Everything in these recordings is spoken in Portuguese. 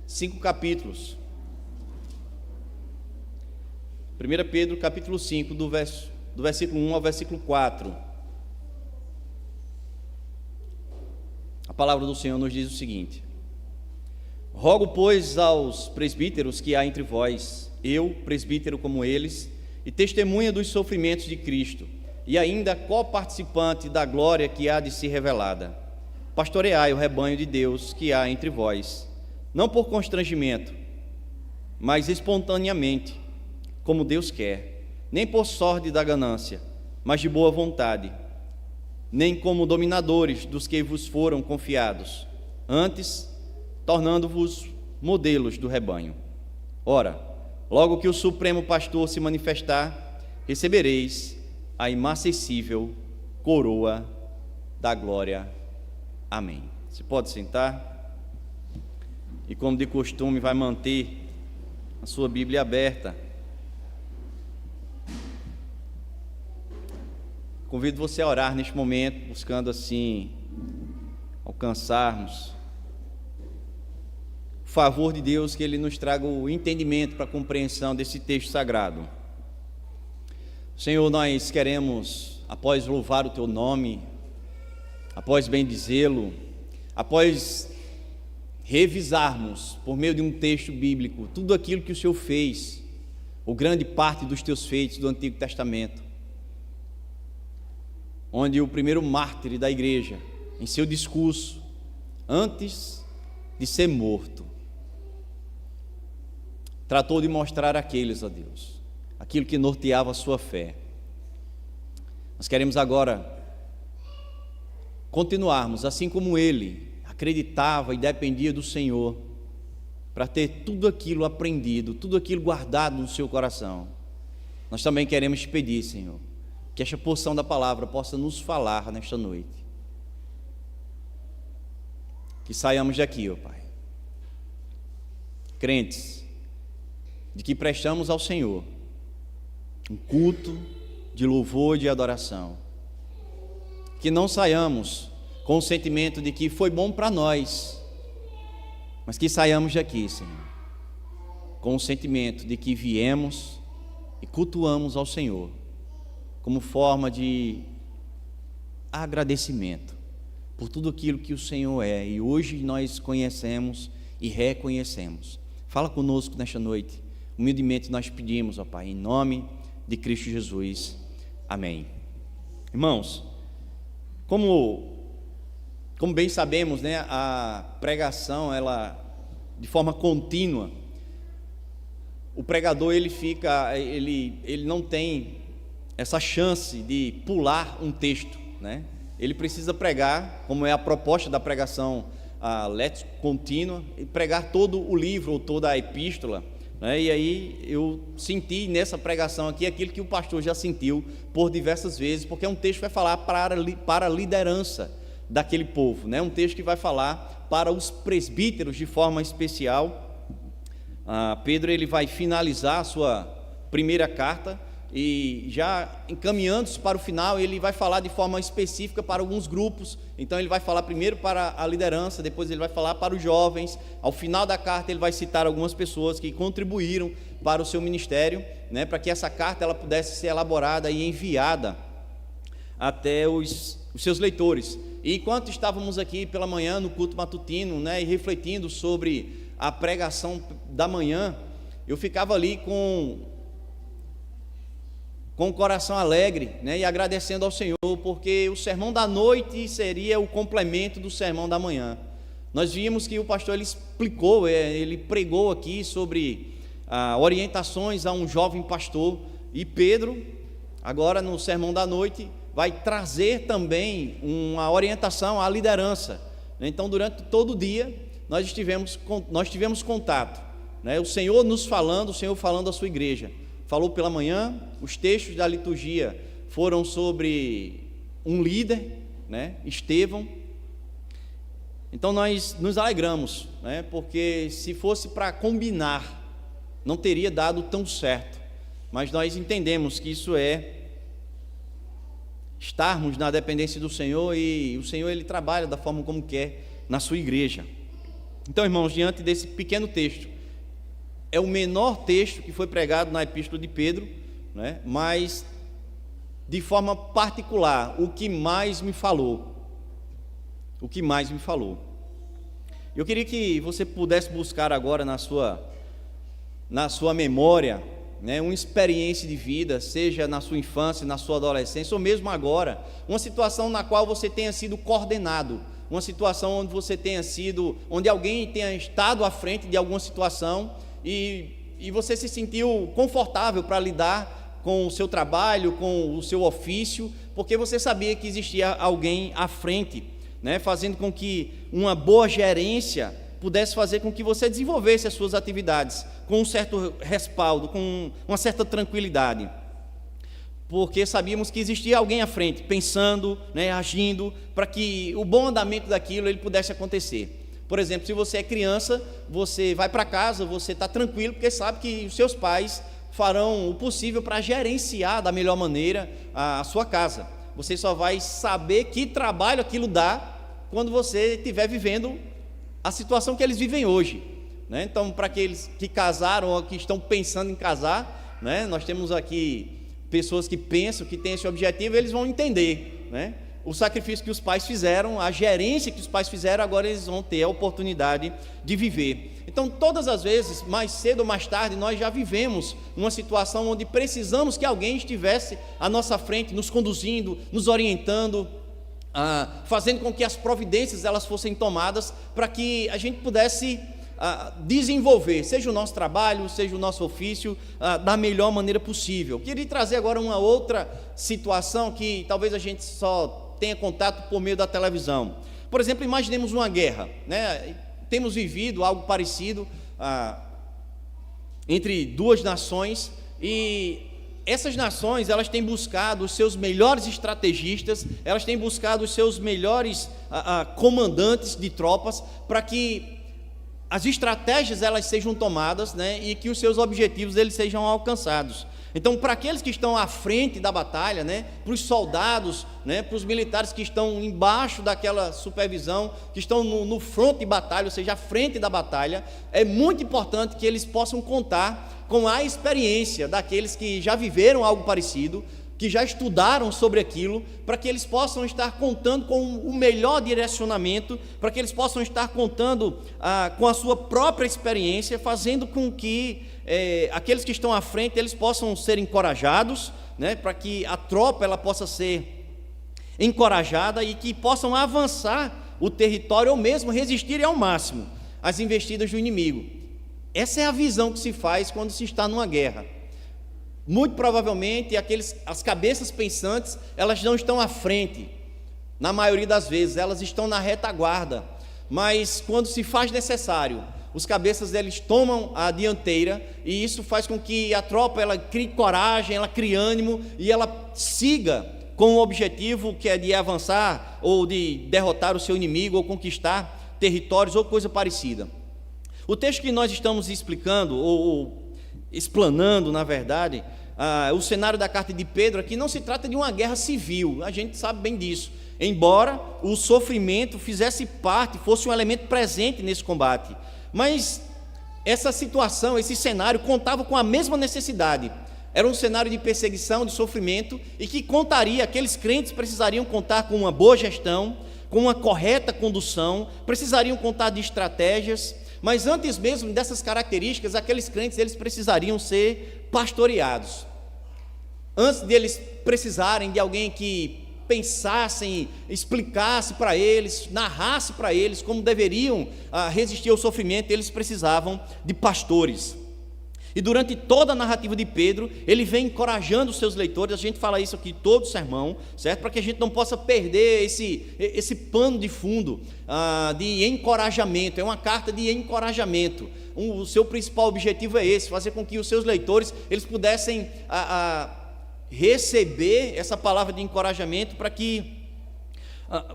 5 capítulos. 1 Pedro capítulo 5, do versículo 1 ao versículo 4. A palavra do Senhor nos diz o seguinte: Rogo, pois, aos presbíteros que há entre vós, eu, presbítero como eles, e testemunha dos sofrimentos de Cristo, e ainda coparticipante da glória que há de ser revelada, pastoreai o rebanho de Deus que há entre vós, não por constrangimento, mas espontaneamente, como Deus quer, nem por sorte da ganância, mas de boa vontade, nem como dominadores dos que vos foram confiados, antes, tornando-vos modelos do rebanho. Ora, logo que o Supremo Pastor se manifestar, recebereis a inacessível coroa da glória. Amém. Você pode sentar? E como de costume, vai manter a sua Bíblia aberta. Convido você a orar neste momento, buscando assim alcançarmos o favor de Deus, que Ele nos traga o entendimento para a compreensão desse texto sagrado. Senhor, nós queremos, após louvar o Teu nome, após bendizê-lo, após revisarmos, por meio de um texto bíblico, tudo aquilo que o Senhor fez, ou grande parte dos Teus feitos do Antigo Testamento, onde o primeiro mártir da igreja, em seu discurso, antes de ser morto, tratou de mostrar àqueles, ó Deus, aquilo que norteava a sua fé. Nós queremos agora continuarmos, assim como ele acreditava e dependia do Senhor, para ter tudo aquilo aprendido, tudo aquilo guardado no seu coração. Nós também queremos te pedir, Senhor, que esta porção da palavra possa nos falar nesta noite. Que saiamos daqui, ó Pai, crentes de que prestamos ao Senhor um culto de louvor e de adoração. Que não saiamos com o sentimento de que foi bom para nós, mas que saiamos daqui, Senhor, com o sentimento de que viemos e cultuamos ao Senhor como forma de agradecimento por tudo aquilo que o Senhor é, e hoje nós conhecemos e reconhecemos. Fala conosco nesta noite, humildemente nós pedimos, ó Pai, em nome de Cristo Jesus, amém. Irmãos, como bem sabemos, né, a pregação, ela, de forma contínua, o pregador ele não tem essa chance de pular um texto, né? Ele precisa pregar, como é a proposta da pregação contínua, e pregar todo o livro ou toda a epístola, né? E aí eu senti nessa pregação aqui aquilo que o pastor já sentiu por diversas vezes, porque é um texto que vai falar para a liderança daquele povo, né? Um texto que vai falar para os presbíteros de forma especial. Pedro ele vai finalizar a sua primeira carta, e já encaminhando-se para o final, ele vai falar de forma específica para alguns grupos. Então ele vai falar primeiro para a liderança, depois ele vai falar para os jovens. Ao final da carta ele vai citar algumas pessoas que contribuíram para o seu ministério, né, para que essa carta ela pudesse ser elaborada e enviada até os seus leitores. E enquanto estávamos aqui pela manhã no culto matutino, né, e refletindo sobre a pregação da manhã, eu ficava ali com o coração alegre, né, e agradecendo ao Senhor, porque o sermão da noite seria o complemento do sermão da manhã. Nós vimos que o pastor ele explicou, ele pregou aqui sobre orientações a um jovem pastor, e Pedro, agora no sermão da noite, vai trazer também uma orientação à liderança. Então, durante todo o dia, nós tivemos contato, né, o Senhor nos falando, o Senhor falando à sua igreja. Falou pela manhã, os textos da liturgia foram sobre um líder, né, Estevão. Então nós nos alegramos, né, porque se fosse para combinar, não teria dado tão certo, mas nós entendemos que isso é estarmos na dependência do Senhor, e o Senhor ele trabalha da forma como quer na sua igreja. Então, irmãos, diante desse pequeno texto, é o menor texto que foi pregado na Epístola de Pedro, né? Mas, de forma particular, o que mais me falou. Eu queria que você pudesse buscar agora na sua memória, né, uma experiência de vida, seja na sua infância, na sua adolescência, ou mesmo agora, uma situação na qual você tenha sido coordenado, uma situação onde alguém tenha estado à frente de alguma situação e você se sentiu confortável para lidar com o seu trabalho, com o seu ofício, porque você sabia que existia alguém à frente, né, fazendo com que uma boa gerência pudesse fazer com que você desenvolvesse as suas atividades com um certo respaldo, com uma certa tranquilidade, porque sabíamos que existia alguém à frente, pensando, né, agindo, para que o bom andamento daquilo ele pudesse acontecer. Por exemplo, se você é criança, você vai para casa, você está tranquilo, porque sabe que os seus pais farão o possível para gerenciar da melhor maneira a sua casa. Você só vai saber que trabalho aquilo dá quando você estiver vivendo a situação que eles vivem hoje, né? Então, para aqueles que casaram ou que estão pensando em casar, né, nós temos aqui pessoas que pensam, que têm esse objetivo, eles vão entender, né, o sacrifício que os pais fizeram, a gerência que os pais fizeram, agora eles vão ter a oportunidade de viver. Então, todas as vezes, mais cedo ou mais tarde, nós já vivemos uma situação onde precisamos que alguém estivesse à nossa frente, nos conduzindo, nos orientando, fazendo com que as providências elas fossem tomadas para que a gente pudesse desenvolver, seja o nosso trabalho, seja o nosso ofício, da melhor maneira possível. Queria trazer agora uma outra situação que talvez a gente só tenha contato por meio da televisão. Por exemplo, imaginemos uma guerra, né? Temos vivido algo parecido entre duas nações, e essas nações elas têm buscado os seus melhores estrategistas, elas têm buscado os seus melhores comandantes de tropas para que as estratégias elas sejam tomadas, né, e que os seus objetivos eles sejam alcançados. Então, para aqueles que estão à frente da batalha, né, para os soldados, né, para os militares que estão embaixo daquela supervisão, que estão no fronte de batalha, ou seja, à frente da batalha, é muito importante que eles possam contar com a experiência daqueles que já viveram algo parecido, que já estudaram sobre aquilo, para que eles possam estar contando com o melhor direcionamento, para que eles possam estar contando com a sua própria experiência, fazendo com que aqueles que estão à frente, eles possam ser encorajados, né, para que a tropa ela possa ser encorajada e que possam avançar o território ou mesmo resistirem ao máximo às investidas do inimigo. Essa é a visão que se faz quando se está numa guerra. Muito provavelmente as cabeças pensantes, elas não estão à frente, na maioria das vezes, elas estão na retaguarda, mas quando se faz necessário, os cabeças eles tomam a dianteira, e isso faz com que a tropa ela crie coragem, ela crie ânimo, e ela siga com o objetivo que é de avançar, ou de derrotar o seu inimigo, ou conquistar territórios, ou coisa parecida. O texto que nós estamos explicando, ou explanando, na verdade, o cenário da carta de Pedro aqui não se trata de uma guerra civil, a gente sabe bem disso, embora o sofrimento fizesse parte, fosse um elemento presente nesse combate, mas essa situação, esse cenário contava com a mesma necessidade. Era um cenário de perseguição, de sofrimento, e que aqueles crentes precisariam contar com uma boa gestão, com uma correta condução, precisariam contar de estratégias, mas antes mesmo dessas características, aqueles crentes eles precisariam ser pastoreados. Antes deles precisarem de alguém que pensasse, explicasse para eles, narrasse para eles como deveriam resistir ao sofrimento, eles precisavam de pastores. E durante toda a narrativa de Pedro, ele vem encorajando os seus leitores, a gente fala isso aqui todo o sermão, certo? Para que a gente não possa perder esse pano de fundo de encorajamento, é uma carta de encorajamento. O seu principal objetivo é esse, fazer com que os seus leitores, eles pudessem receber essa palavra de encorajamento para que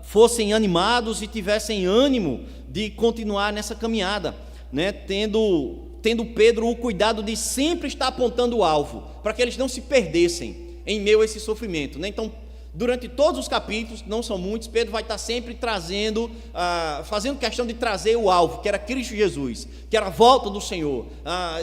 fossem animados e tivessem ânimo de continuar nessa caminhada, né? Tendo Pedro o cuidado de sempre estar apontando o alvo, para que eles não se perdessem em meio a esse sofrimento, né? Então, Durante todos os capítulos, não são muitos, Pedro vai estar sempre trazendo, fazendo questão de trazer o alvo, que era Cristo Jesus, que era a volta do Senhor,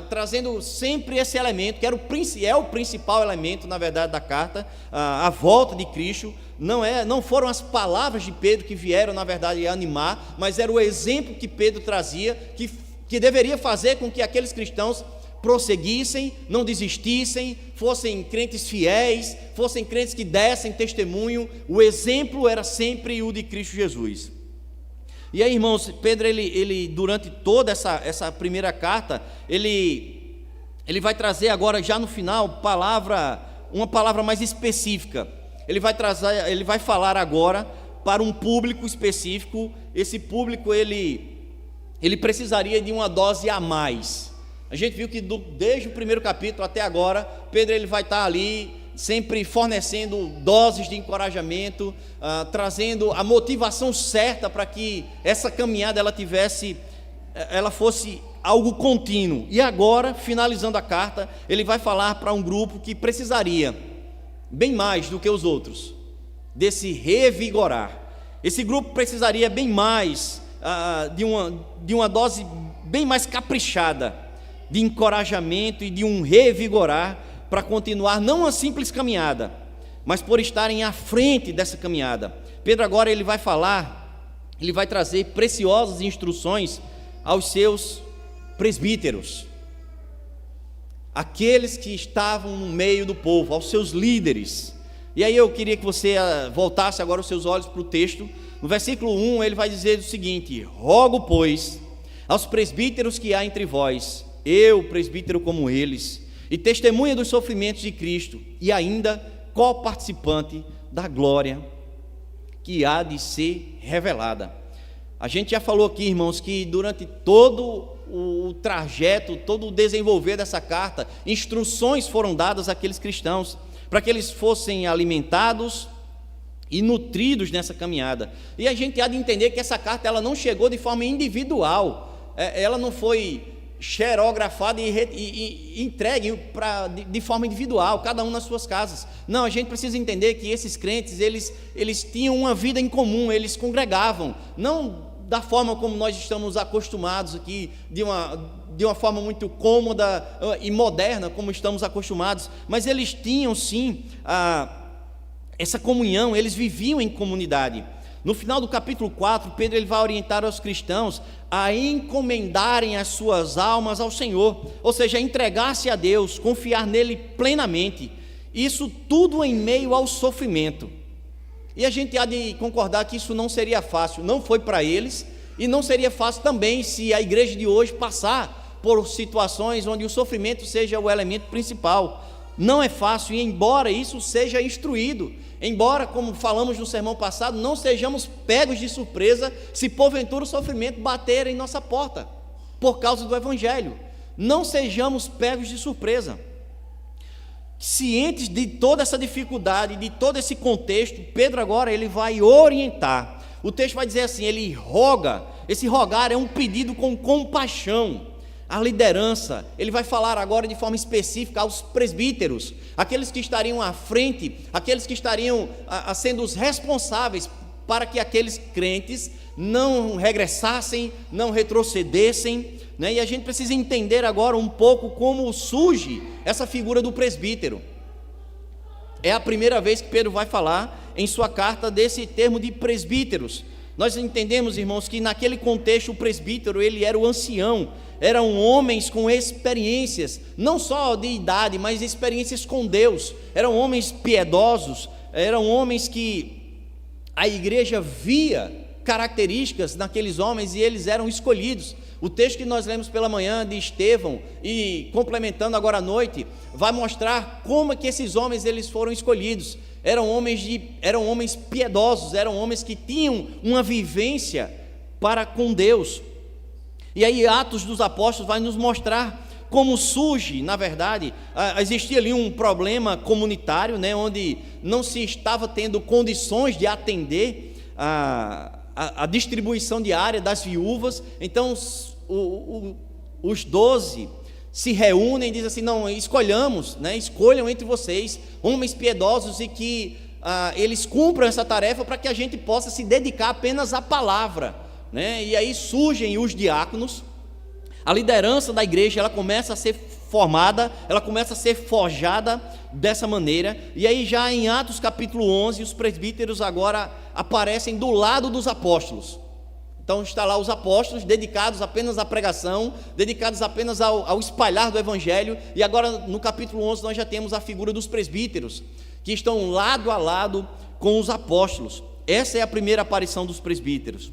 trazendo sempre esse elemento, que é o principal elemento, na verdade, da carta, a volta de Cristo. Não foram as palavras de Pedro que vieram, na verdade, animar, mas era o exemplo que Pedro trazia, que deveria fazer com que aqueles cristãos prosseguissem, não desistissem, fossem crentes fiéis, fossem crentes que dessem testemunho. O exemplo era sempre o de Cristo Jesus. E aí, irmãos, Pedro, ele durante toda essa primeira carta, ele vai trazer agora, já no final, uma palavra mais específica. Ele vai falar agora para um público específico. Esse público, ele precisaria de uma dose a mais. A gente viu que desde o primeiro capítulo até agora, Pedro ele vai estar ali sempre fornecendo doses de encorajamento, trazendo a motivação certa para que essa caminhada ela fosse algo contínuo. E agora, finalizando a carta, ele vai falar para um grupo que precisaria, bem mais do que os outros, desse revigorar. Esse grupo precisaria bem mais de uma dose bem mais caprichada, de encorajamento e de um revigorar para continuar não uma simples caminhada, mas por estarem à frente dessa caminhada. Pedro agora ele vai trazer preciosas instruções aos seus presbíteros, aqueles que estavam no meio do povo, aos seus líderes. E aí eu queria que você voltasse agora os seus olhos para o texto. No versículo 1 ele vai dizer o seguinte: rogo, pois, aos presbíteros que há entre vós, eu, presbítero como eles, e testemunha dos sofrimentos de Cristo, e ainda co-participante da glória que há de ser revelada. A gente já falou aqui, irmãos, que durante todo o trajeto, todo o desenvolver dessa carta, instruções foram dadas àqueles cristãos, para que eles fossem alimentados e nutridos nessa caminhada. E a gente há de entender que essa carta ela não chegou de forma individual, ela não foi xerografada e entregue de forma individual, cada um nas suas casas. Não, a gente precisa entender que esses crentes, eles tinham uma vida em comum, eles congregavam, não da forma como nós estamos acostumados aqui, de uma forma muito cômoda e moderna, como estamos acostumados, mas eles tinham sim essa comunhão, eles viviam em comunidade. No final do capítulo 4, Pedro ele vai orientar os cristãos a encomendarem as suas almas ao Senhor, ou seja, entregar-se a Deus, confiar nele plenamente, isso tudo em meio ao sofrimento. E a gente há de concordar que isso não seria fácil, não foi para eles, e não seria fácil também se a igreja de hoje passar por situações onde o sofrimento seja o elemento principal. Não é fácil, e embora isso seja instruído, embora, como falamos no sermão passado, não sejamos pegos de surpresa se porventura o sofrimento bater em nossa porta, por causa do Evangelho, não sejamos pegos de surpresa. Cientes de toda essa dificuldade, de todo esse contexto, Pedro agora ele vai orientar. O texto vai dizer assim, ele roga, esse rogar é um pedido com compaixão, a liderança. Ele vai falar agora de forma específica aos presbíteros, aqueles que estariam à frente, aqueles que estariam sendo os responsáveis para que aqueles crentes não regressassem, não retrocedessem, né? E a gente precisa entender agora um pouco como surge essa figura do presbítero. É a primeira vez que Pedro vai falar em sua carta desse termo de presbíteros. Nós entendemos, irmãos, que naquele contexto o presbítero ele era o ancião, eram homens com experiências, não só de idade, mas experiências com Deus, eram homens piedosos, eram homens que a igreja via características naqueles homens e eles eram escolhidos. O texto que nós lemos pela manhã de Estevão e complementando agora à noite, vai mostrar como é que esses homens eles foram escolhidos. Eram homens piedosos, eram homens que tinham uma vivência para com Deus. E aí Atos dos Apóstolos vai nos mostrar como surge, na verdade, existia ali um problema comunitário, né, onde não se estava tendo condições de atender a distribuição diária das viúvas. Então os 12 se reúnem e dizem assim, não, escolham entre vocês homens piedosos e que eles cumpram essa tarefa para que a gente possa se dedicar apenas à palavra, né? E aí surgem os diáconos, a liderança da igreja, ela começa a ser formada, ela começa a ser forjada dessa maneira, e aí já em Atos capítulo 11, os presbíteros agora aparecem do lado dos apóstolos. Então está lá os apóstolos dedicados apenas à pregação, dedicados apenas ao espalhar do evangelho, e agora no capítulo 11 nós já temos a figura dos presbíteros, que estão lado a lado com os apóstolos. Essa é a primeira aparição dos presbíteros.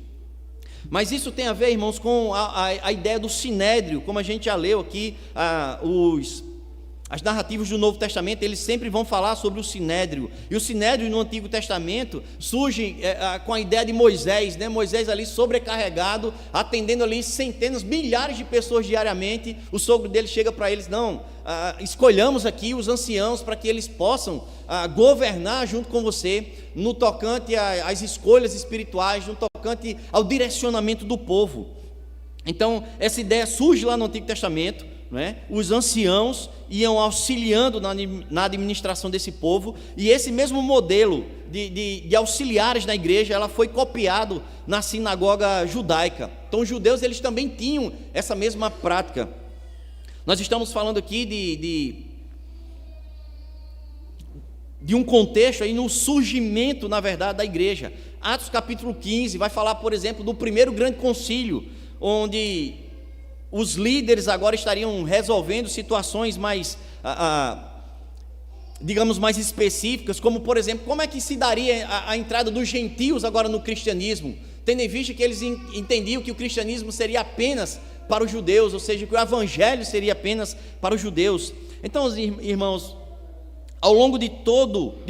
Mas isso tem a ver, irmãos, com a ideia do sinédrio, como a gente já leu aqui, as narrativas do Novo Testamento, eles sempre vão falar sobre o sinédrio, e o sinédrio no Antigo Testamento surge com a ideia de Moisés, né? Moisés ali sobrecarregado, atendendo ali centenas, milhares de pessoas diariamente. O sogro dele chega para eles: não, escolhamos aqui os anciãos para que eles possam governar junto com você, no tocante às escolhas espirituais, no tocante ao direcionamento do povo. Então essa ideia surge lá no Antigo Testamento, né? Os anciãos iam auxiliando na administração desse povo, e esse mesmo modelo de auxiliares na igreja, ela foi copiado na sinagoga judaica. Então os judeus, eles também tinham essa mesma prática. Nós estamos falando aqui de um contexto aí no surgimento, na verdade, da igreja. Atos capítulo 15 vai falar, por exemplo, do primeiro grande concílio, onde os líderes agora estariam resolvendo situações mais, digamos, mais específicas, como, por exemplo, como é que se daria a entrada dos gentios agora no cristianismo, tendo em vista que eles entendiam que o cristianismo seria apenas para os judeus, ou seja, que o evangelho seria apenas para os judeus. Então, irmãos, ao longo de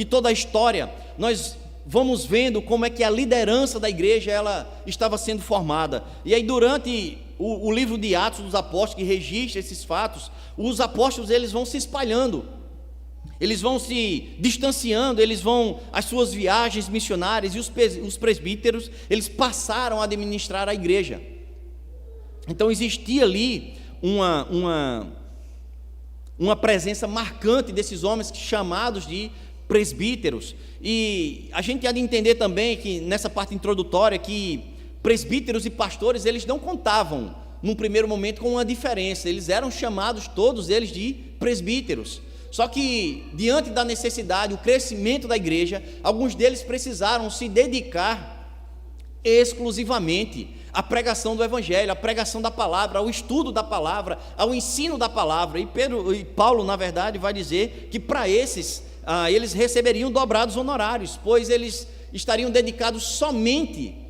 toda a história, nós vamos vendo como é que a liderança da igreja, ela estava sendo formada. E aí, durante o livro de Atos dos Apóstolos, que registra esses fatos, os apóstolos, eles vão se espalhando, eles vão se distanciando, as suas viagens missionárias, e os presbíteros, eles passaram a administrar a igreja. Então existia ali uma presença marcante desses homens chamados de presbíteros. E a gente há de entender também que nessa parte introdutória que presbíteros e pastores, eles não contavam num primeiro momento com uma diferença, eles eram chamados todos eles de presbíteros. Só que diante da necessidade, o crescimento da igreja, alguns deles precisaram se dedicar exclusivamente à pregação do evangelho, à pregação da palavra, ao estudo da palavra, ao ensino da palavra. E Paulo, na verdade, vai dizer que para esses, eles receberiam dobrados honorários, pois eles estariam dedicados somente,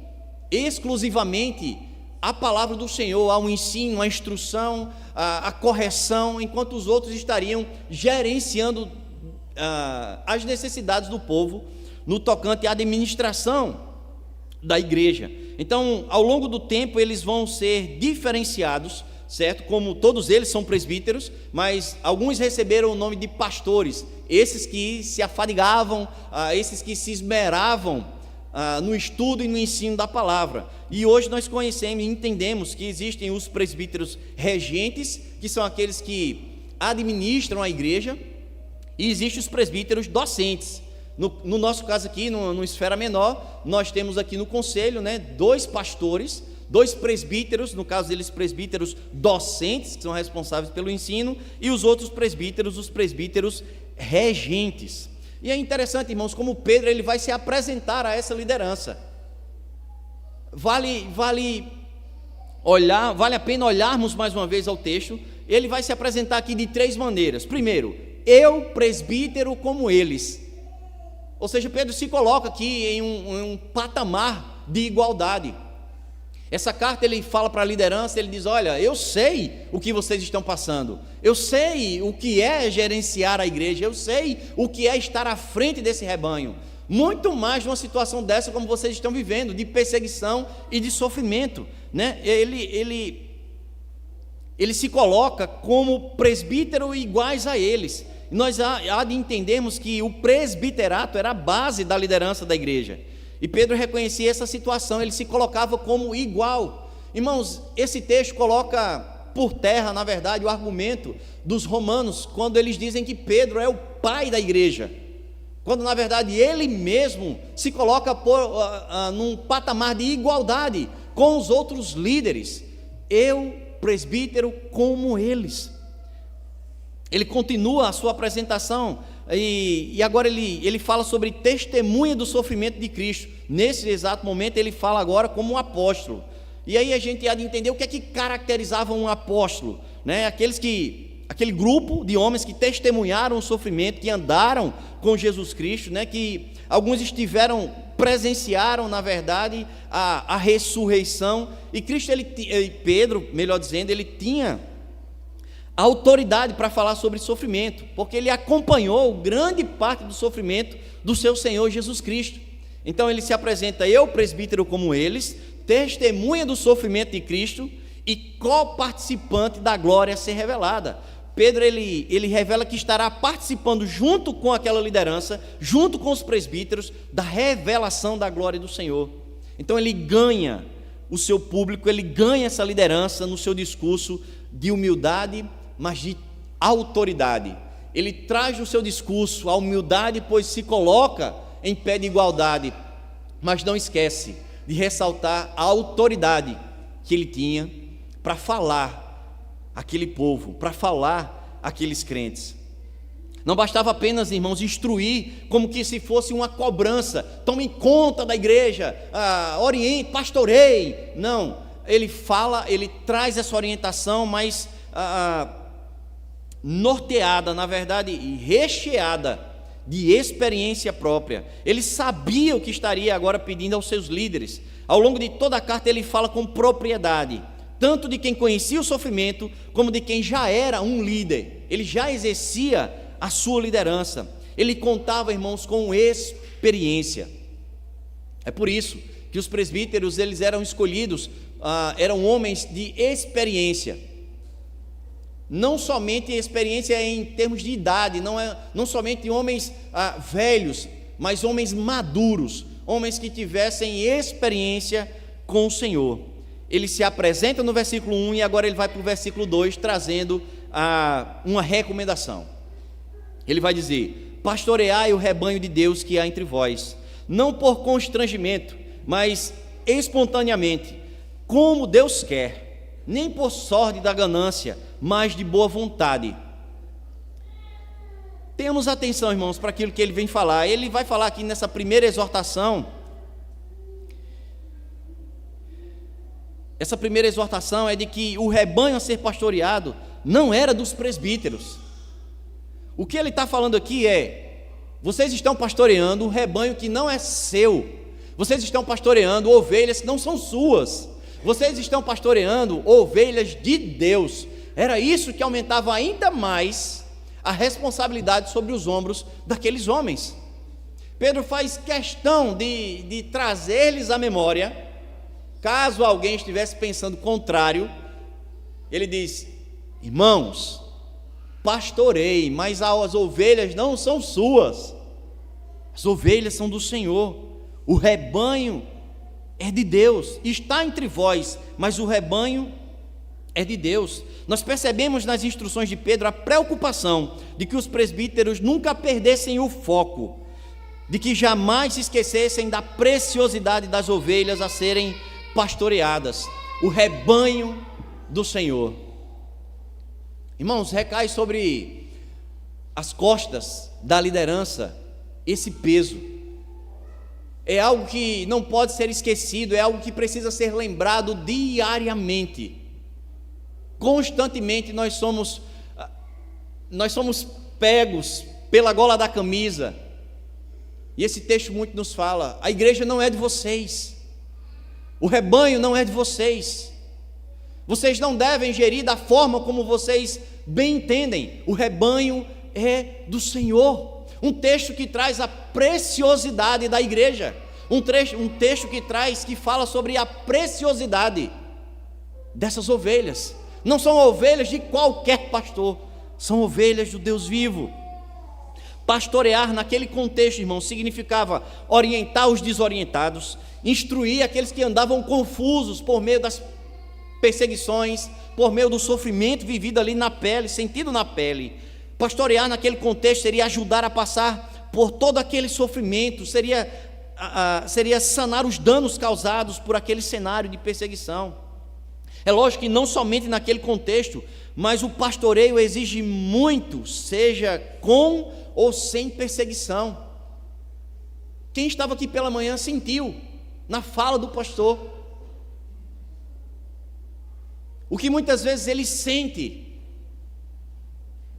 exclusivamente à palavra do Senhor, ao ensino, à instrução, à correção, enquanto os outros estariam gerenciando as necessidades do povo no tocante à administração da igreja. Então, ao longo do tempo, eles vão ser diferenciados, certo? Como todos eles são presbíteros, mas alguns receberam o nome de pastores, esses que se afadigavam, esses que se esmeravam no estudo e no ensino da palavra. E hoje nós conhecemos e entendemos que existem os presbíteros regentes, que são aqueles que administram a igreja, e existem os presbíteros docentes. No nosso caso aqui, no esfera menor, nós temos aqui no conselho, né, 2 pastores, 2 presbíteros, no caso deles presbíteros docentes, que são responsáveis pelo ensino, e os outros presbíteros, os presbíteros regentes. E é interessante, irmãos, como Pedro, ele vai se apresentar a essa liderança. Vale a pena olharmos mais uma vez ao texto. Ele vai se apresentar aqui de 3 maneiras. Primeiro, eu, presbítero como eles. Ou seja, Pedro se coloca aqui em um patamar de igualdade. Essa carta ele fala para a liderança, ele diz: olha, eu sei o que vocês estão passando, eu sei o que é gerenciar a igreja, eu sei o que é estar à frente desse rebanho, muito mais numa situação dessa como vocês estão vivendo, de perseguição e de sofrimento, né? Ele se coloca como presbítero iguais a eles. Nós há de entendermos que o presbiterato era a base da liderança da igreja. E Pedro reconhecia essa situação, ele se colocava como igual. Irmãos, esse texto coloca por terra, na verdade, o argumento dos romanos, quando eles dizem que Pedro é o pai da igreja. quando na verdade ele mesmo se coloca num patamar de igualdade com os outros líderes. Eu, presbítero, como eles. Ele continua a sua apresentação e agora ele fala sobre testemunha do sofrimento de Cristo. Nesse exato momento ele fala agora como um apóstolo. E aí a gente há de entender o que é que caracterizava um apóstolo, né? Aquele grupo de homens que testemunharam o sofrimento, que andaram com Jesus Cristo, né? Que alguns presenciaram, na verdade, a ressurreição. E Cristo, Pedro, melhor dizendo, ele tinha a autoridade para falar sobre sofrimento, porque ele acompanhou grande parte do sofrimento do seu Senhor Jesus Cristo. Então ele se apresenta, eu, presbítero, como eles, testemunha do sofrimento de Cristo e coparticipante da glória a ser revelada. Pedro, ele revela que estará participando junto com aquela liderança, junto com os presbíteros, da revelação da glória do Senhor. Então ele ganha o seu público, ele ganha essa liderança no seu discurso de humildade, mas de autoridade. Ele traz no seu discurso a humildade, pois se coloca em pé de igualdade, mas não esquece de ressaltar a autoridade que ele tinha para falar aquele povo, para falar aqueles crentes. Não bastava apenas, irmãos, instruir como que se fosse uma cobrança, tomem conta da igreja, oriente, pastoreie. Não, ele traz essa orientação, mas norteada, na verdade, e recheada de experiência própria. Ele sabia o que estaria agora pedindo aos seus líderes. Ao longo de toda a carta ele fala com propriedade, tanto de quem conhecia o sofrimento, como de quem já era um líder. Ele já exercia a sua liderança. Ele contava, irmãos, com experiência. É por isso que os presbíteros, eles eram escolhidos, eram homens de experiência. Não somente experiência em termos de idade, não somente homens velhos, mas homens maduros, homens que tivessem experiência com o Senhor. Ele se apresenta no versículo 1 e agora ele vai para o versículo 2, trazendo uma recomendação. Ele vai dizer: pastoreai o rebanho de Deus que há entre vós, não por constrangimento, mas espontaneamente, como Deus quer, nem por sorte da ganância, mas de boa vontade. Tenhamos atenção, irmãos, para aquilo que ele vem falar. Ele vai falar aqui nessa primeira exortação. Essa primeira exortação é de que o rebanho a ser pastoreado não era dos presbíteros. O que ele está falando aqui é: vocês estão pastoreando um rebanho que não é seu, vocês estão pastoreando ovelhas que não são suas, vocês estão pastoreando ovelhas de Deus. Era isso que aumentava ainda mais a responsabilidade sobre os ombros daqueles homens. Pedro faz questão de trazer-lhes à memória, caso alguém estivesse pensando contrário. Ele diz: irmãos, pastorei, mas as ovelhas não são suas, as ovelhas são do Senhor, o rebanho é de Deus, está entre vós, mas o rebanho é de Deus. Nós percebemos nas instruções de Pedro a preocupação de que os presbíteros nunca perdessem o foco, de que jamais se esquecessem da preciosidade das ovelhas a serem pastoreadas, o rebanho do Senhor. Irmãos, recai sobre as costas da liderança esse peso. É algo que não pode ser esquecido, é algo que precisa ser lembrado diariamente. Constantemente nós somos pegos pela gola da camisa. E esse texto muito nos fala: a igreja não é de vocês, o rebanho não é de vocês, vocês não devem gerir da forma como vocês bem entendem, o rebanho é do Senhor. Um texto que traz a preciosidade da igreja, um texto que fala sobre a preciosidade dessas ovelhas. Não são ovelhas de qualquer pastor, são ovelhas do Deus vivo. Pastorear naquele contexto, irmão, significava orientar os desorientados, instruir aqueles que andavam confusos por meio das perseguições, por meio do sofrimento vivido ali na pele, sentido na pele. Pastorear naquele contexto seria ajudar a passar por todo aquele sofrimento, seria sanar os danos causados por aquele cenário de perseguição. É lógico que não somente naquele contexto, mas o pastoreio exige muito, seja com ou sem perseguição. Quem estava aqui pela manhã sentiu na fala do pastor o que muitas vezes ele sente,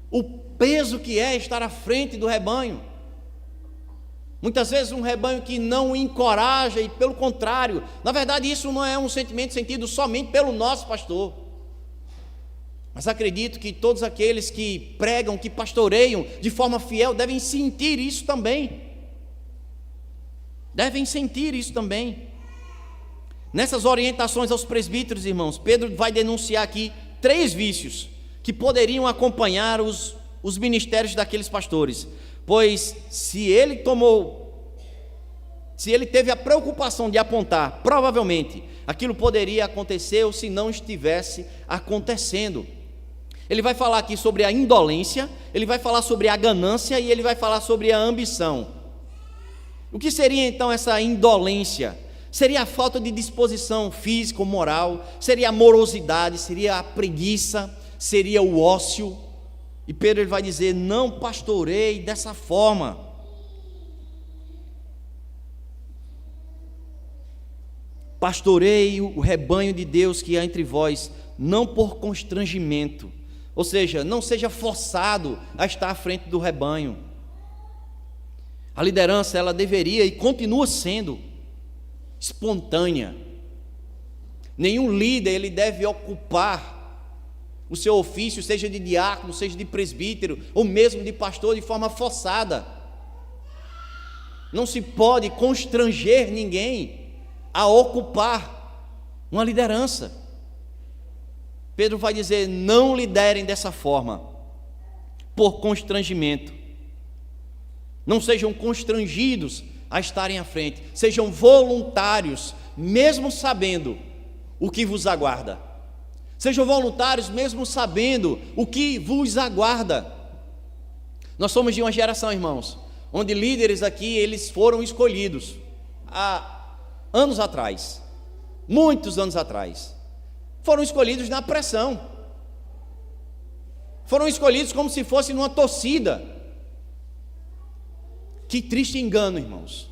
o peso que é estar à frente do rebanho. Muitas vezes um rebanho que não o encoraja, e pelo contrário, na verdade isso não é um sentimento sentido somente pelo nosso pastor, mas acredito que todos aqueles que pregam, que pastoreiam de forma fiel, devem sentir isso também. Devem sentir isso também. Nessas orientações aos presbíteros, irmãos, Pedro vai denunciar aqui 3 vícios que poderiam acompanhar os ministérios daqueles pastores. Pois se ele teve a preocupação de apontar, provavelmente aquilo poderia acontecer ou se não estivesse acontecendo. Ele vai falar aqui sobre a indolência, ele vai falar sobre a ganância e ele vai falar sobre a ambição. O que seria então essa indolência? Seria a falta de disposição física ou moral, seria a morosidade, seria a preguiça, seria o ócio. E Pedro ele vai dizer: não pastorei dessa forma. Pastorei o rebanho de Deus que há entre vós, não por constrangimento. Ou seja, não seja forçado a estar à frente do rebanho. A liderança, ela deveria e continua sendo espontânea. Nenhum líder ele deve ocupar o seu ofício, seja de diácono, seja de presbítero, ou mesmo de pastor, de forma forçada. Não se pode constranger ninguém a ocupar uma liderança. Pedro vai dizer: não liderem dessa forma, por constrangimento. Não sejam constrangidos a estarem à frente, sejam voluntários, mesmo sabendo o que vos aguarda. Sejam voluntários mesmo sabendo o que vos aguarda. Nós somos de uma geração, irmãos, onde líderes aqui, eles foram escolhidos há anos atrás, muitos anos atrás. Foram escolhidos na pressão. Foram escolhidos como se fosse numa torcida. Que triste engano, irmãos.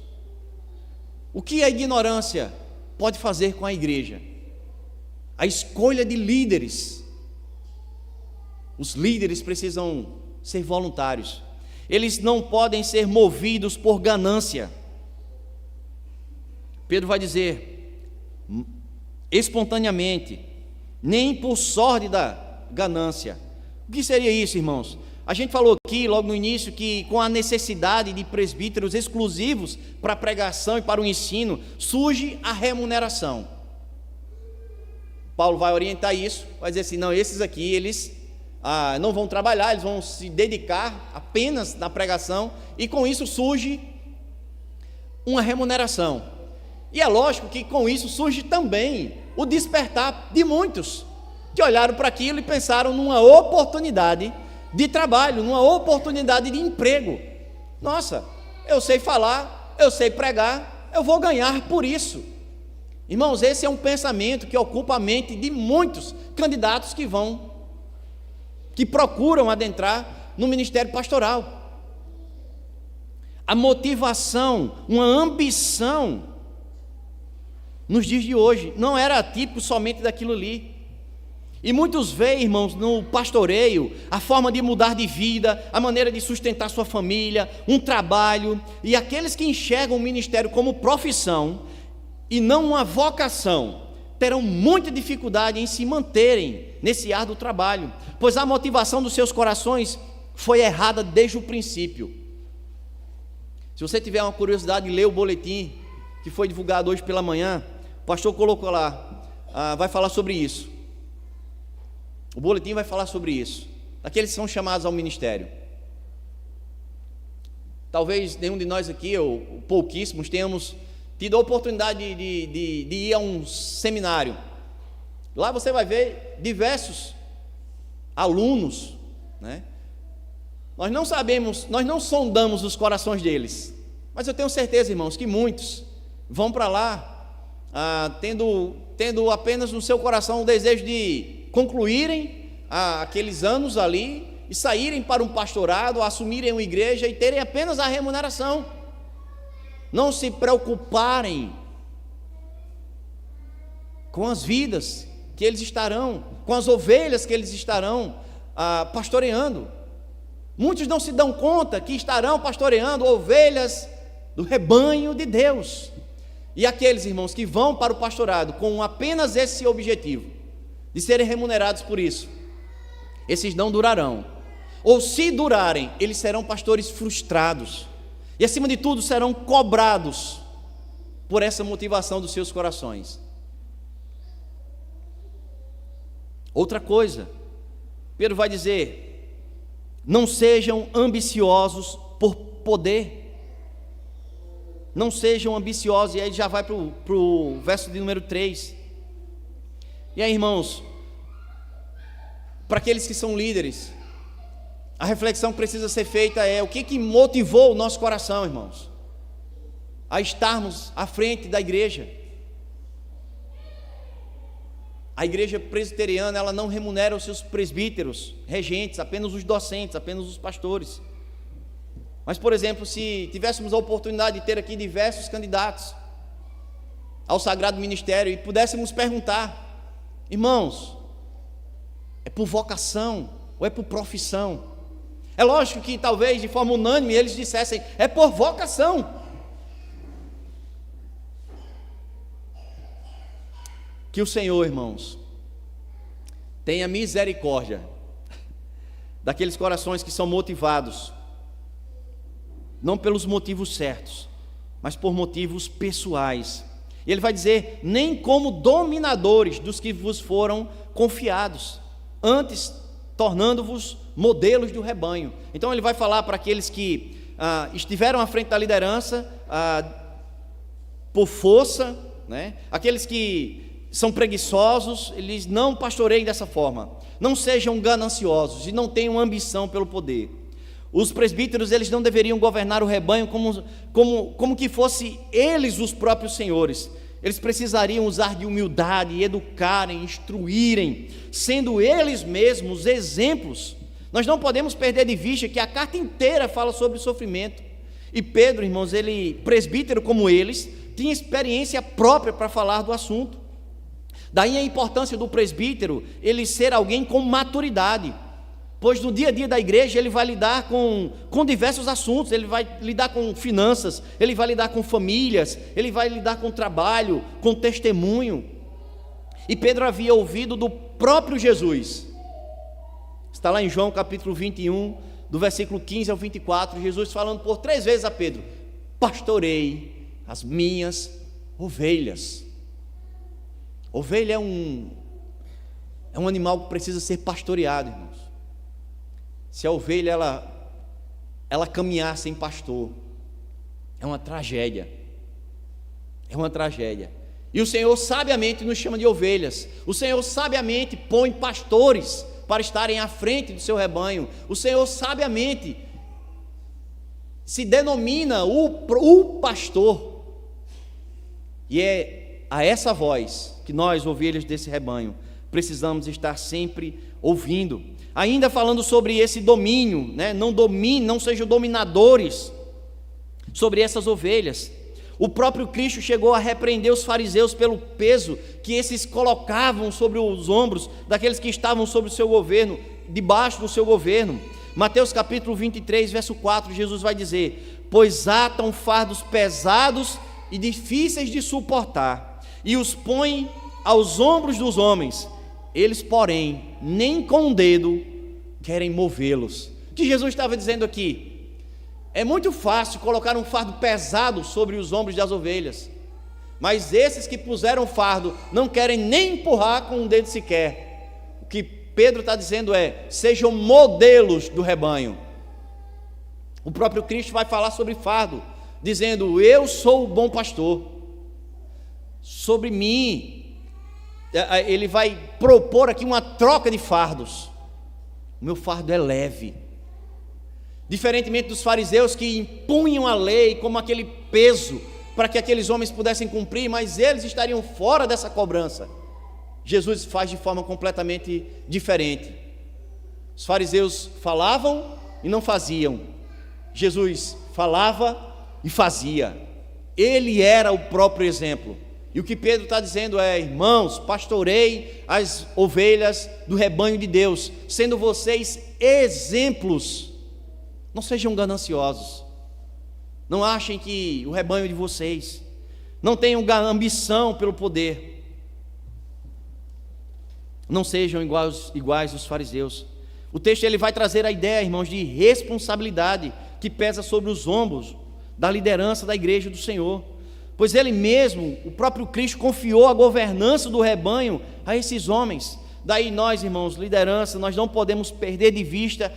O que a ignorância pode fazer com a igreja? A escolha de líderes. Os líderes precisam ser voluntários. Eles não podem ser movidos por ganância. Pedro vai dizer: espontaneamente, nem por sórdida ganância. O que seria isso, irmãos? A gente falou aqui logo no início que com a necessidade de presbíteros exclusivos para a pregação e para o ensino, surge a remuneração. Paulo vai orientar isso, vai dizer assim: não, esses aqui, eles não vão trabalhar, eles vão se dedicar apenas na pregação, e com isso surge uma remuneração. E é lógico que com isso surge também o despertar de muitos, que olharam para aquilo e pensaram numa oportunidade de trabalho, numa oportunidade de emprego. Nossa, eu sei falar, eu sei pregar, eu vou ganhar por isso. Irmãos, esse é um pensamento que ocupa a mente de muitos candidatos que procuram adentrar no ministério pastoral. A motivação, uma ambição, nos dias de hoje, não era típico somente daquilo ali. E muitos veem, irmãos, no pastoreio, a forma de mudar de vida, a maneira de sustentar sua família, um trabalho, e aqueles que enxergam o ministério como profissão e não uma vocação, terão muita dificuldade em se manterem nesse árduo trabalho, pois a motivação dos seus corações foi errada desde o princípio. Se você tiver uma curiosidade de ler o boletim que foi divulgado hoje pela manhã, o pastor colocou lá, vai falar sobre isso. O boletim vai falar sobre isso, daqueles que são chamados ao ministério. Talvez nenhum de nós aqui, ou pouquíssimos, tenhamos tido a oportunidade de ir a um seminário. Lá você vai ver diversos alunos, né, Nós não sabemos, nós não sondamos os corações deles, mas eu tenho certeza, irmãos, que muitos vão para lá tendo apenas no seu coração o desejo de concluírem aqueles anos ali e saírem para um pastorado, assumirem uma igreja e terem apenas a remuneração, não se preocuparem com as vidas que eles estarão, com as ovelhas que eles estarão pastoreando. Muitos não se dão conta que estarão pastoreando ovelhas do rebanho de Deus. E aqueles, irmãos, que vão para o pastorado com apenas esse objetivo, de serem remunerados por isso, esses não durarão. Ou se durarem, eles serão pastores frustrados. E acima de tudo, serão cobrados por essa motivação dos seus corações. Outra coisa, Pedro vai dizer: não sejam ambiciosos por poder. Não sejam ambiciosos. E aí já vai para o verso de número 3. E aí, irmãos, para aqueles que são líderes, a reflexão que precisa ser feita é: o que motivou o nosso coração, irmãos, a estarmos à frente da igreja? A igreja presbiteriana, ela não remunera os seus presbíteros, regentes, apenas os docentes, apenas os pastores. Mas, por exemplo, se tivéssemos a oportunidade de ter aqui diversos candidatos ao sagrado ministério e pudéssemos perguntar: irmãos, é por vocação ou é por profissão? É lógico que talvez de forma unânime eles dissessem: é por vocação. Que o Senhor, irmãos, tenha misericórdia daqueles corações que são motivados não pelos motivos certos, mas por motivos pessoais. E ele vai dizer: nem como dominadores dos que vos foram confiados, antes tornando-vos modelos do rebanho. Então ele vai falar para aqueles que estiveram à frente da liderança por força, né? Aqueles que são preguiçosos, eles não pastoreiem dessa forma. Não sejam gananciosos e não tenham ambição pelo poder. Os presbíteros, eles não deveriam governar o rebanho como que fossem eles os próprios senhores. Eles precisariam usar de humildade, educarem, instruírem, sendo eles mesmos exemplos. Nós não podemos perder de vista que a carta inteira fala sobre sofrimento. E Pedro, irmãos, ele, presbítero como eles, tinha experiência própria para falar do assunto. Daí a importância do presbítero, ele ser alguém com maturidade, pois no dia a dia da igreja ele vai lidar com diversos assuntos. Ele vai lidar com finanças, ele vai lidar com famílias, ele vai lidar com trabalho, com testemunho. E Pedro havia ouvido do próprio Jesus, está lá em João capítulo 21, do versículo 15 ao 24, Jesus falando por 3 vezes a Pedro: pastorei as minhas ovelhas. Ovelha é um animal que precisa ser pastoreado, irmãos. Se a ovelha ela caminhar sem pastor, é uma tragédia. É uma tragédia. E o Senhor sabiamente nos chama de ovelhas. O Senhor sabiamente põe pastores para estarem à frente do seu rebanho. O Senhor sabiamente se denomina o pastor. E é a essa voz que nós, ovelhas desse rebanho, precisamos estar sempre ouvindo. Ainda falando sobre esse domínio, né? Não sejam dominadores sobre essas ovelhas. O próprio Cristo chegou a repreender os fariseus pelo peso que esses colocavam sobre os ombros daqueles que estavam sob o seu governo, debaixo do seu governo. Mateus capítulo 23, verso 4, Jesus vai dizer: pois atam fardos pesados e difíceis de suportar, e os põem aos ombros dos homens, eles, porém, nem com o dedo querem movê-los. O que Jesus estava dizendo aqui? É muito fácil colocar um fardo pesado sobre os ombros das ovelhas, mas esses que puseram o fardo não querem nem empurrar com um dedo sequer. O que Pedro está dizendo é: sejam modelos do rebanho. O próprio Cristo vai falar sobre fardo, dizendo: eu sou o bom pastor. Sobre mim, ele vai propor aqui uma troca de fardos. O meu fardo é leve. Diferentemente dos fariseus que impunham a lei como aquele peso para que aqueles homens pudessem cumprir, mas eles estariam fora dessa cobrança. Jesus faz de forma completamente diferente. Os fariseus falavam e não faziam. Jesus falava e fazia. Ele era o próprio exemplo. E o que Pedro está dizendo é: irmãos, pastorei as ovelhas do rebanho de Deus, sendo vocês exemplos. Não sejam gananciosos. Não achem que o rebanho de vocês, não tenham ambição pelo poder. Não sejam iguais os fariseus. O texto ele vai trazer a ideia, irmãos, de responsabilidade que pesa sobre os ombros da liderança da igreja do Senhor. Pois ele mesmo, o próprio Cristo, confiou a governança do rebanho a esses homens. Daí nós, irmãos, liderança, nós não podemos perder de vista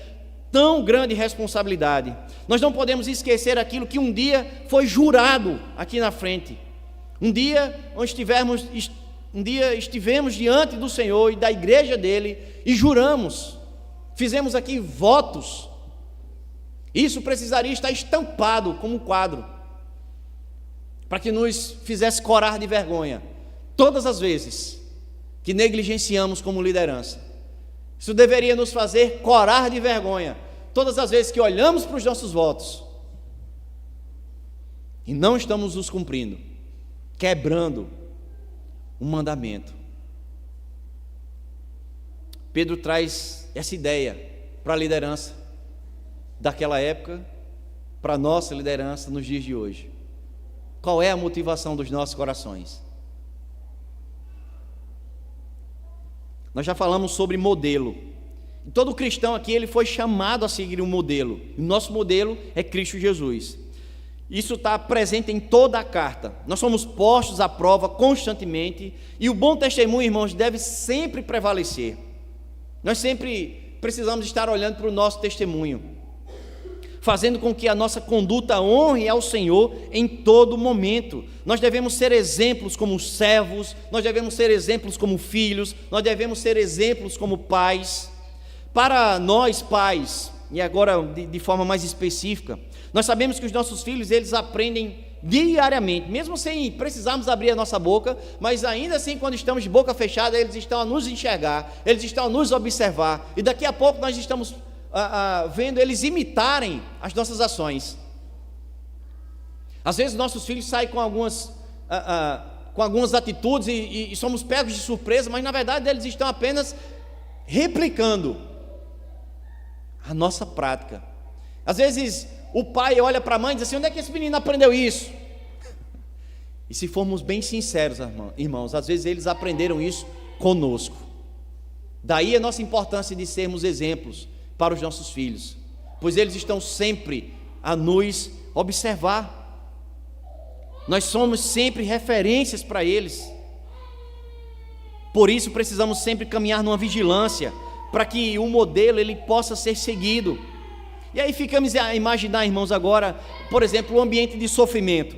tão grande responsabilidade. Nós não podemos esquecer aquilo que um dia foi jurado aqui na frente. Um dia estivemos diante do Senhor e da igreja dele e juramos, fizemos aqui votos. Isso precisaria estar estampado como um quadro, para que nos fizesse corar de vergonha todas as vezes que negligenciamos como liderança. Isso deveria nos fazer corar de vergonha todas as vezes que olhamos para os nossos votos e não estamos os cumprindo, quebrando um mandamento. Pedro traz essa ideia para a liderança daquela época, para a nossa liderança nos dias de hoje. Qual é a motivação dos nossos corações? Nós já falamos sobre modelo. E todo cristão aqui ele foi chamado a seguir um modelo. O nosso modelo é Cristo Jesus. Isso está presente em toda a carta. Nós somos postos à prova constantemente e o bom testemunho, irmãos, deve sempre prevalecer. Nós sempre precisamos estar olhando para o nosso testemunho, fazendo com que a nossa conduta honre ao Senhor em todo momento. Nós devemos ser exemplos como servos, nós devemos ser exemplos como filhos, nós devemos ser exemplos como pais. Para nós pais, e agora de forma mais específica, nós sabemos que os nossos filhos, eles aprendem diariamente, mesmo sem precisarmos abrir a nossa boca, mas ainda assim quando estamos de boca fechada, eles estão a nos enxergar, eles estão a nos observar, e daqui a pouco nós estamos vendo eles imitarem as nossas ações. Às vezes nossos filhos saem com algumas atitudes e somos pegos de surpresa, mas na verdade eles estão apenas replicando a nossa prática. Às vezes o pai olha para a mãe e diz assim: onde é que esse menino aprendeu isso? E se formos bem sinceros, irmãos, às vezes eles aprenderam isso conosco. Daí a nossa importância de sermos exemplos para os nossos filhos, pois eles estão sempre a nos observar. Nós somos sempre referências para eles. Por isso precisamos sempre caminhar numa vigilância, para que o modelo ele possa ser seguido. E aí ficamos a imaginar, irmãos, agora, por exemplo, o ambiente de sofrimento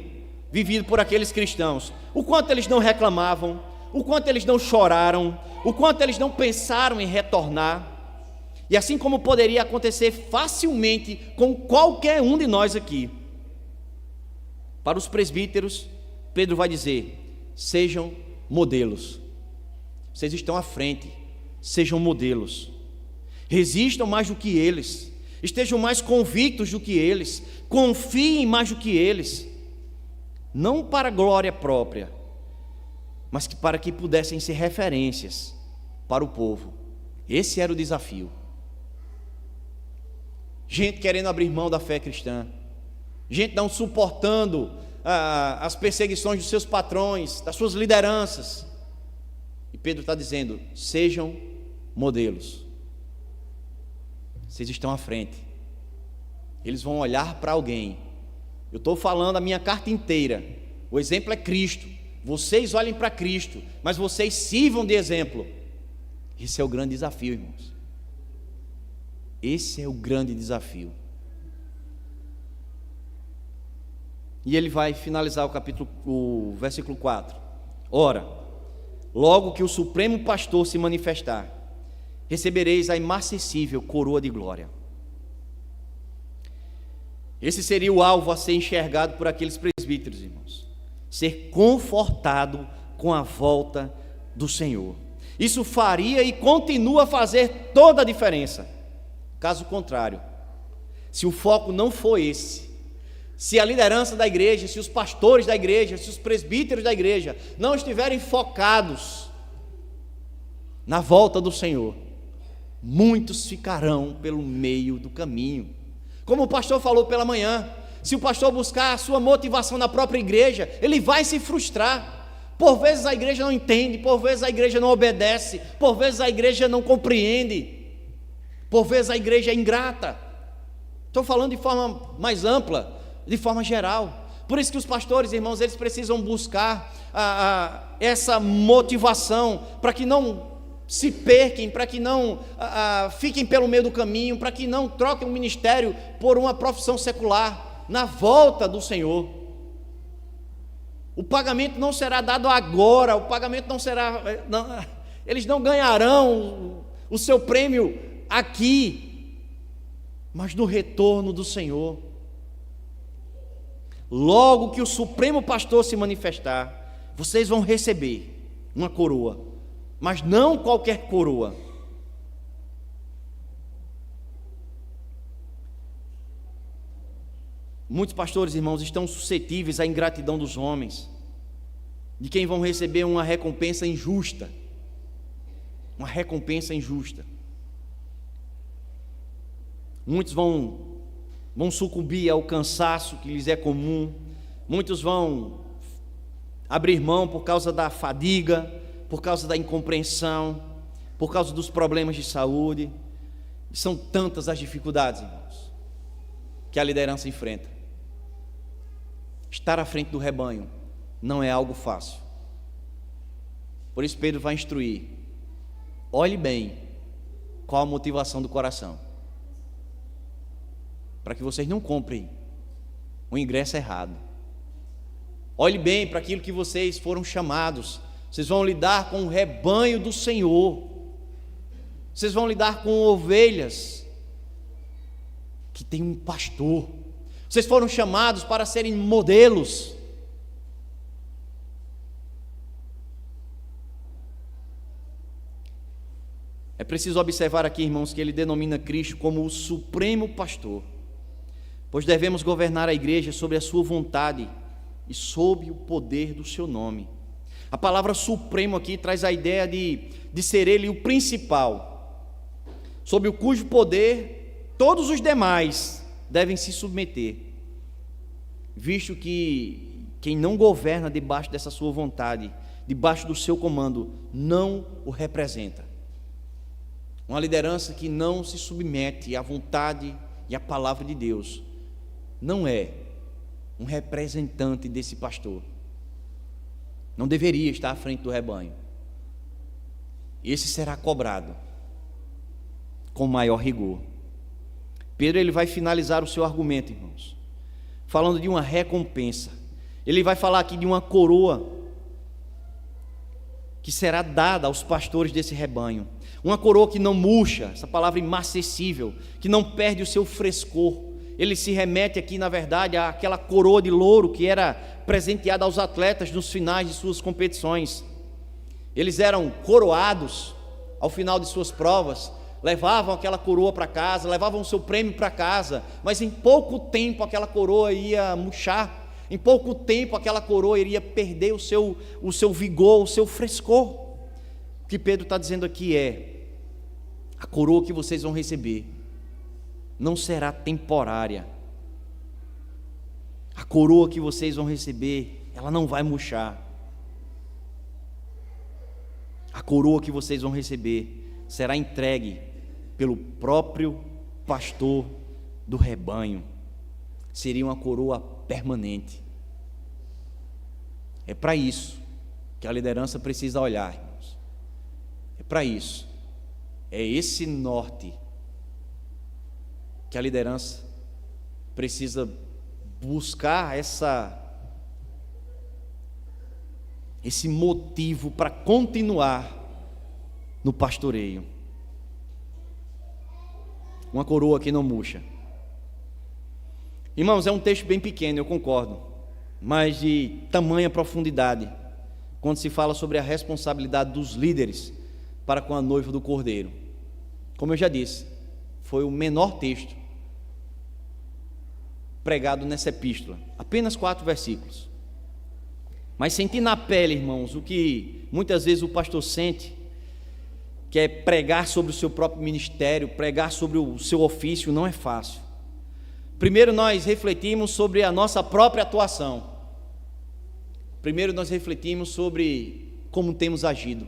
vivido por aqueles cristãos. O quanto eles não reclamavam, o quanto eles não choraram, o quanto eles não pensaram em retornar. E assim como poderia acontecer facilmente com qualquer um de nós aqui. Para os presbíteros, Pedro vai dizer: sejam modelos. Vocês estão à frente, sejam modelos. Resistam mais do que eles, estejam mais convictos do que eles, confiem mais do que eles, não para glória própria, mas para que pudessem ser referências para o povo. Esse era o desafio. Gente querendo abrir mão da fé cristã, gente não suportando as perseguições dos seus patrões, das suas lideranças. E Pedro está dizendo: sejam modelos. Vocês estão à frente. Eles vão olhar para alguém. Eu estou falando a minha carta inteira. O exemplo é Cristo. Vocês olhem para Cristo, mas vocês sirvam de exemplo. Esse é o grande desafio, irmãos. Esse é o grande desafio. E ele vai finalizar o versículo 4. Ora, logo que o Supremo Pastor se manifestar, recebereis a imarcessível coroa de glória. Esse seria o alvo a ser enxergado por aqueles presbíteros, irmãos. Ser confortado com a volta do Senhor. Isso faria e continua a fazer toda a diferença. Caso contrário, se o foco não for esse, se a liderança da igreja, se os pastores da igreja, se os presbíteros da igreja não estiverem focados na volta do Senhor, muitos ficarão pelo meio do caminho. Como o pastor falou pela manhã, se o pastor buscar a sua motivação na própria igreja, ele vai se frustrar. Por vezes a igreja não entende, por vezes a igreja não obedece, por vezes a igreja não compreende, por vezes a igreja é ingrata. Estou falando de forma mais ampla, de forma geral. Por isso que os pastores, irmãos, eles precisam buscar essa motivação, para que não se perquem, para que não fiquem pelo meio do caminho, para que não troquem o ministério por uma profissão secular, na volta do Senhor. O pagamento não será dado agora, o pagamento não será, eles não ganharão o seu prêmio aqui, mas no retorno do Senhor. Logo que o Supremo Pastor se manifestar, vocês vão receber uma coroa, mas não qualquer coroa. Muitos pastores, irmãos, estão suscetíveis à ingratidão dos homens, de quem vão receber uma recompensa injusta. Uma recompensa injusta. Muitos vão sucumbir ao cansaço que lhes é comum. Muitos vão abrir mão por causa da fadiga, por causa da incompreensão, por causa dos problemas de saúde. São tantas as dificuldades, irmãos, que a liderança enfrenta. Estar à frente do rebanho não é algo fácil. Por isso Pedro vai instruir: olhe bem qual a motivação do coração, para que vocês não comprem o ingresso errado. Olhe bem para aquilo que vocês foram chamados. Vocês vão lidar com o rebanho do Senhor. Vocês vão lidar com ovelhas que tem um pastor. Vocês foram chamados para serem modelos. É preciso observar aqui, irmãos, que ele denomina Cristo como o Supremo Pastor, pois devemos governar a igreja sobre a sua vontade e sob o poder do seu nome. A palavra supremo aqui traz a ideia de ser ele o principal, sob o cujo poder todos os demais devem se submeter, visto que quem não governa debaixo dessa sua vontade, debaixo do seu comando, não o representa. Uma liderança que não se submete à vontade e à palavra de Deus não é um representante desse pastor. Não deveria estar à frente do rebanho. Esse será cobrado com maior rigor. Pedro, ele vai finalizar o seu argumento, irmãos, falando de uma recompensa. Ele vai falar aqui de uma coroa que será dada aos pastores desse rebanho. Uma coroa que não murcha, essa palavra imacessível, que não perde o seu frescor. Ele se remete aqui, na verdade, àquela coroa de louro que era presenteada aos atletas nos finais de suas competições. Eles eram coroados ao final de suas provas, levavam aquela coroa para casa, levavam o seu prêmio para casa, mas em pouco tempo aquela coroa ia murchar, em pouco tempo aquela coroa iria perder o seu vigor, o seu frescor. O que Pedro está dizendo aqui é: a coroa que vocês vão receber não será temporária. A coroa que vocês vão receber, ela não vai murchar. A coroa que vocês vão receber será entregue pelo próprio pastor do rebanho. Seria uma coroa permanente. É para isso que a liderança precisa olhar, irmãos. É para isso. É esse norte que a liderança precisa buscar esse motivo para continuar no pastoreio. Uma coroa que não murcha. Irmãos, é um texto bem pequeno, eu concordo, mas de tamanha profundidade, quando se fala sobre a responsabilidade dos líderes para com a noiva do Cordeiro. Como eu já disse, foi o menor texto pregado nessa epístola, apenas 4 versículos. Mas sentir na pele, irmãos, o que muitas vezes o pastor sente, que é pregar sobre o seu próprio ministério, pregar sobre o seu ofício, não é fácil. Primeiro nós refletimos sobre a nossa própria atuação. Primeiro nós refletimos sobre como temos agido.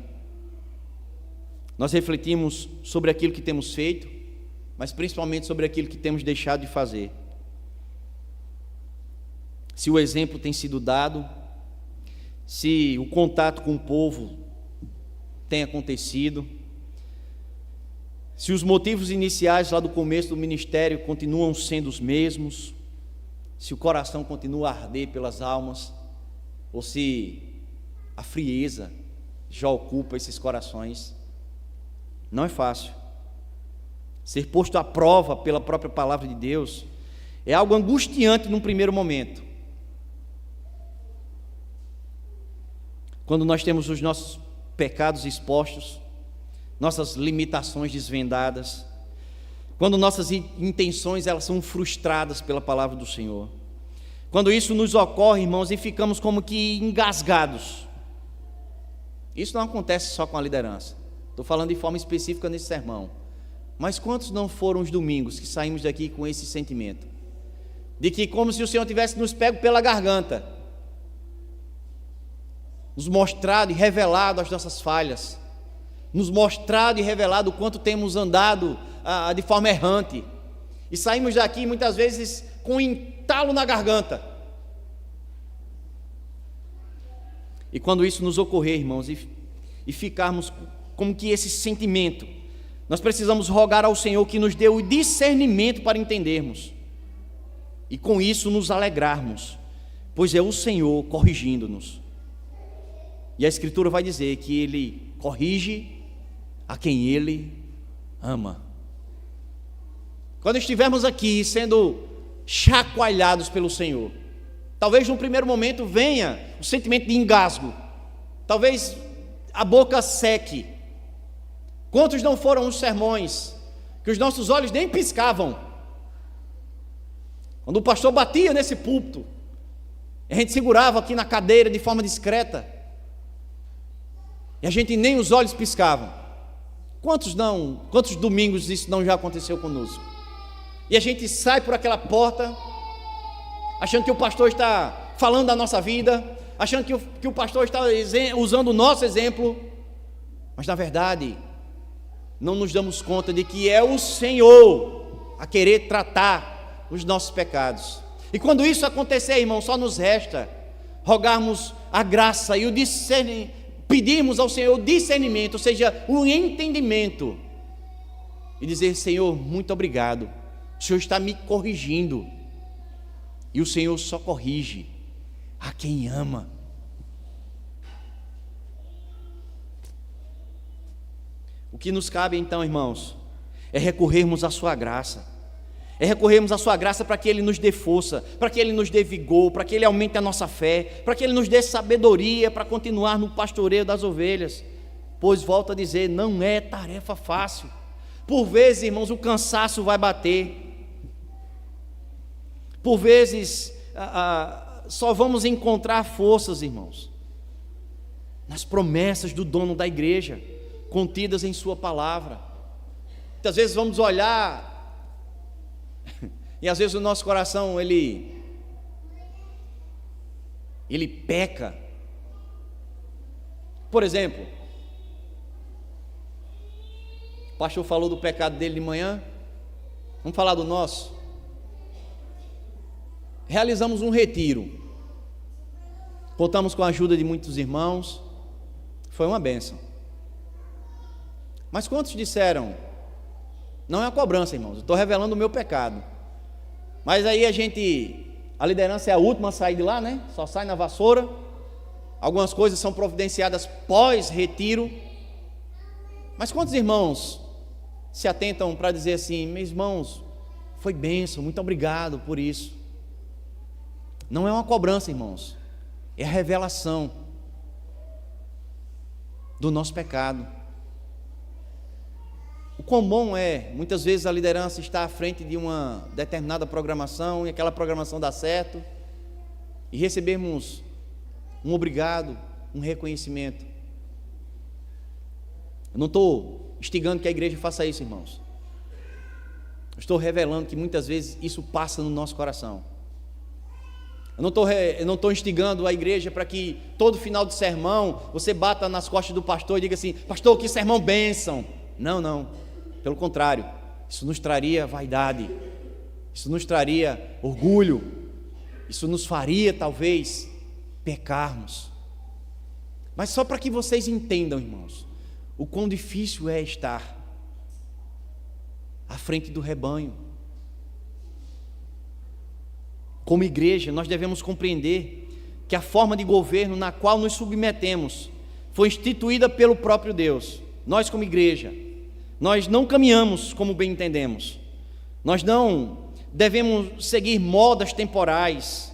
Nós refletimos sobre aquilo que temos feito, mas principalmente sobre aquilo que temos deixado de fazer. Se o exemplo tem sido dado, se o contato com o povo tem acontecido, se os motivos iniciais lá do começo do ministério continuam sendo os mesmos, se o coração continua a arder pelas almas, ou se a frieza já ocupa esses corações. Não é fácil. Ser posto à prova pela própria palavra de Deus é algo angustiante num primeiro momento. Quando nós temos os nossos pecados expostos, nossas limitações desvendadas, quando nossas intenções elas são frustradas pela palavra do Senhor. Quando isso nos ocorre, irmãos, e ficamos como que engasgados. Isso não acontece só com a liderança. Estou falando de forma específica nesse sermão. Mas quantos não foram os domingos que saímos daqui com esse sentimento? De que como se o Senhor tivesse nos pego pela garganta, nos mostrado e revelado as nossas falhas, nos mostrado e revelado o quanto temos andado de forma errante, e saímos daqui muitas vezes com um entalo na garganta. E quando isso nos ocorrer, irmãos, e ficarmos como que esse sentimento, nós precisamos rogar ao Senhor que nos dê o discernimento para entendermos, e com isso nos alegrarmos, pois é o Senhor corrigindo-nos. E a Escritura vai dizer que Ele corrige a quem Ele ama. Quando estivermos aqui sendo chacoalhados pelo Senhor, talvez no primeiro momento venha o sentimento de engasgo, talvez a boca seque. Quantos não foram os sermões que os nossos olhos nem piscavam? Quando o pastor batia nesse púlpito, a gente segurava aqui na cadeira de forma discreta, e a gente nem os olhos piscavam. Quantos domingos isso não já aconteceu conosco? E a gente sai por aquela porta, achando que o pastor está falando da nossa vida, achando que o pastor está usando o nosso exemplo, mas na verdade, não nos damos conta de que é o Senhor a querer tratar os nossos pecados. E quando isso acontecer, irmão, só nos resta rogarmos a graça e o discernimento, pedirmos ao Senhor o discernimento, ou seja, o entendimento, e dizer: Senhor, muito obrigado, o Senhor está me corrigindo, e o Senhor só corrige a quem ama. O que nos cabe então, irmãos, é recorrermos à sua graça, para que Ele nos dê força, para que Ele nos dê vigor, para que Ele aumente a nossa fé, para que Ele nos dê sabedoria para continuar no pastoreio das ovelhas, pois, volto a dizer, não é tarefa fácil. Por vezes, irmãos, o cansaço vai bater, por vezes só vamos encontrar forças, irmãos, nas promessas do dono da igreja, contidas em sua palavra. Muitas vezes vamos olhar e às vezes o nosso coração ele peca. Por exemplo, o pastor falou do pecado dele de manhã, vamos falar do nosso. Realizamos um retiro, contamos com a ajuda de muitos irmãos, foi uma bênção. Mas quantos disseram: não é uma cobrança, irmãos, eu estou revelando o meu pecado, mas aí a liderança é a última a sair de lá, né? Só sai na vassoura. Algumas coisas são providenciadas pós-retiro. Mas quantos irmãos se atentam para dizer assim: meus irmãos, foi bênção, muito obrigado por isso, Não é uma cobrança, irmãos, é a revelação do nosso pecado. O quão bom é, muitas vezes, a liderança estar à frente de uma determinada programação, e aquela programação dá certo, e recebermos um obrigado, um reconhecimento. Eu não estou instigando que a igreja faça isso, irmãos. Eu estou revelando que muitas vezes isso passa no nosso coração. Eu não estou instigando a igreja para que todo final de sermão você bata nas costas do pastor e diga assim: pastor, que sermão bênção. Não, pelo contrário, isso nos traria vaidade, isso nos traria orgulho, isso nos faria talvez pecarmos. Mas só para que vocês entendam, irmãos, o quão difícil é estar à frente do rebanho. Como igreja, nós devemos compreender que a forma de governo na qual nos submetemos foi instituída pelo próprio Deus. Nós, como igreja, nós não caminhamos como bem entendemos. Nós não devemos seguir modas temporais.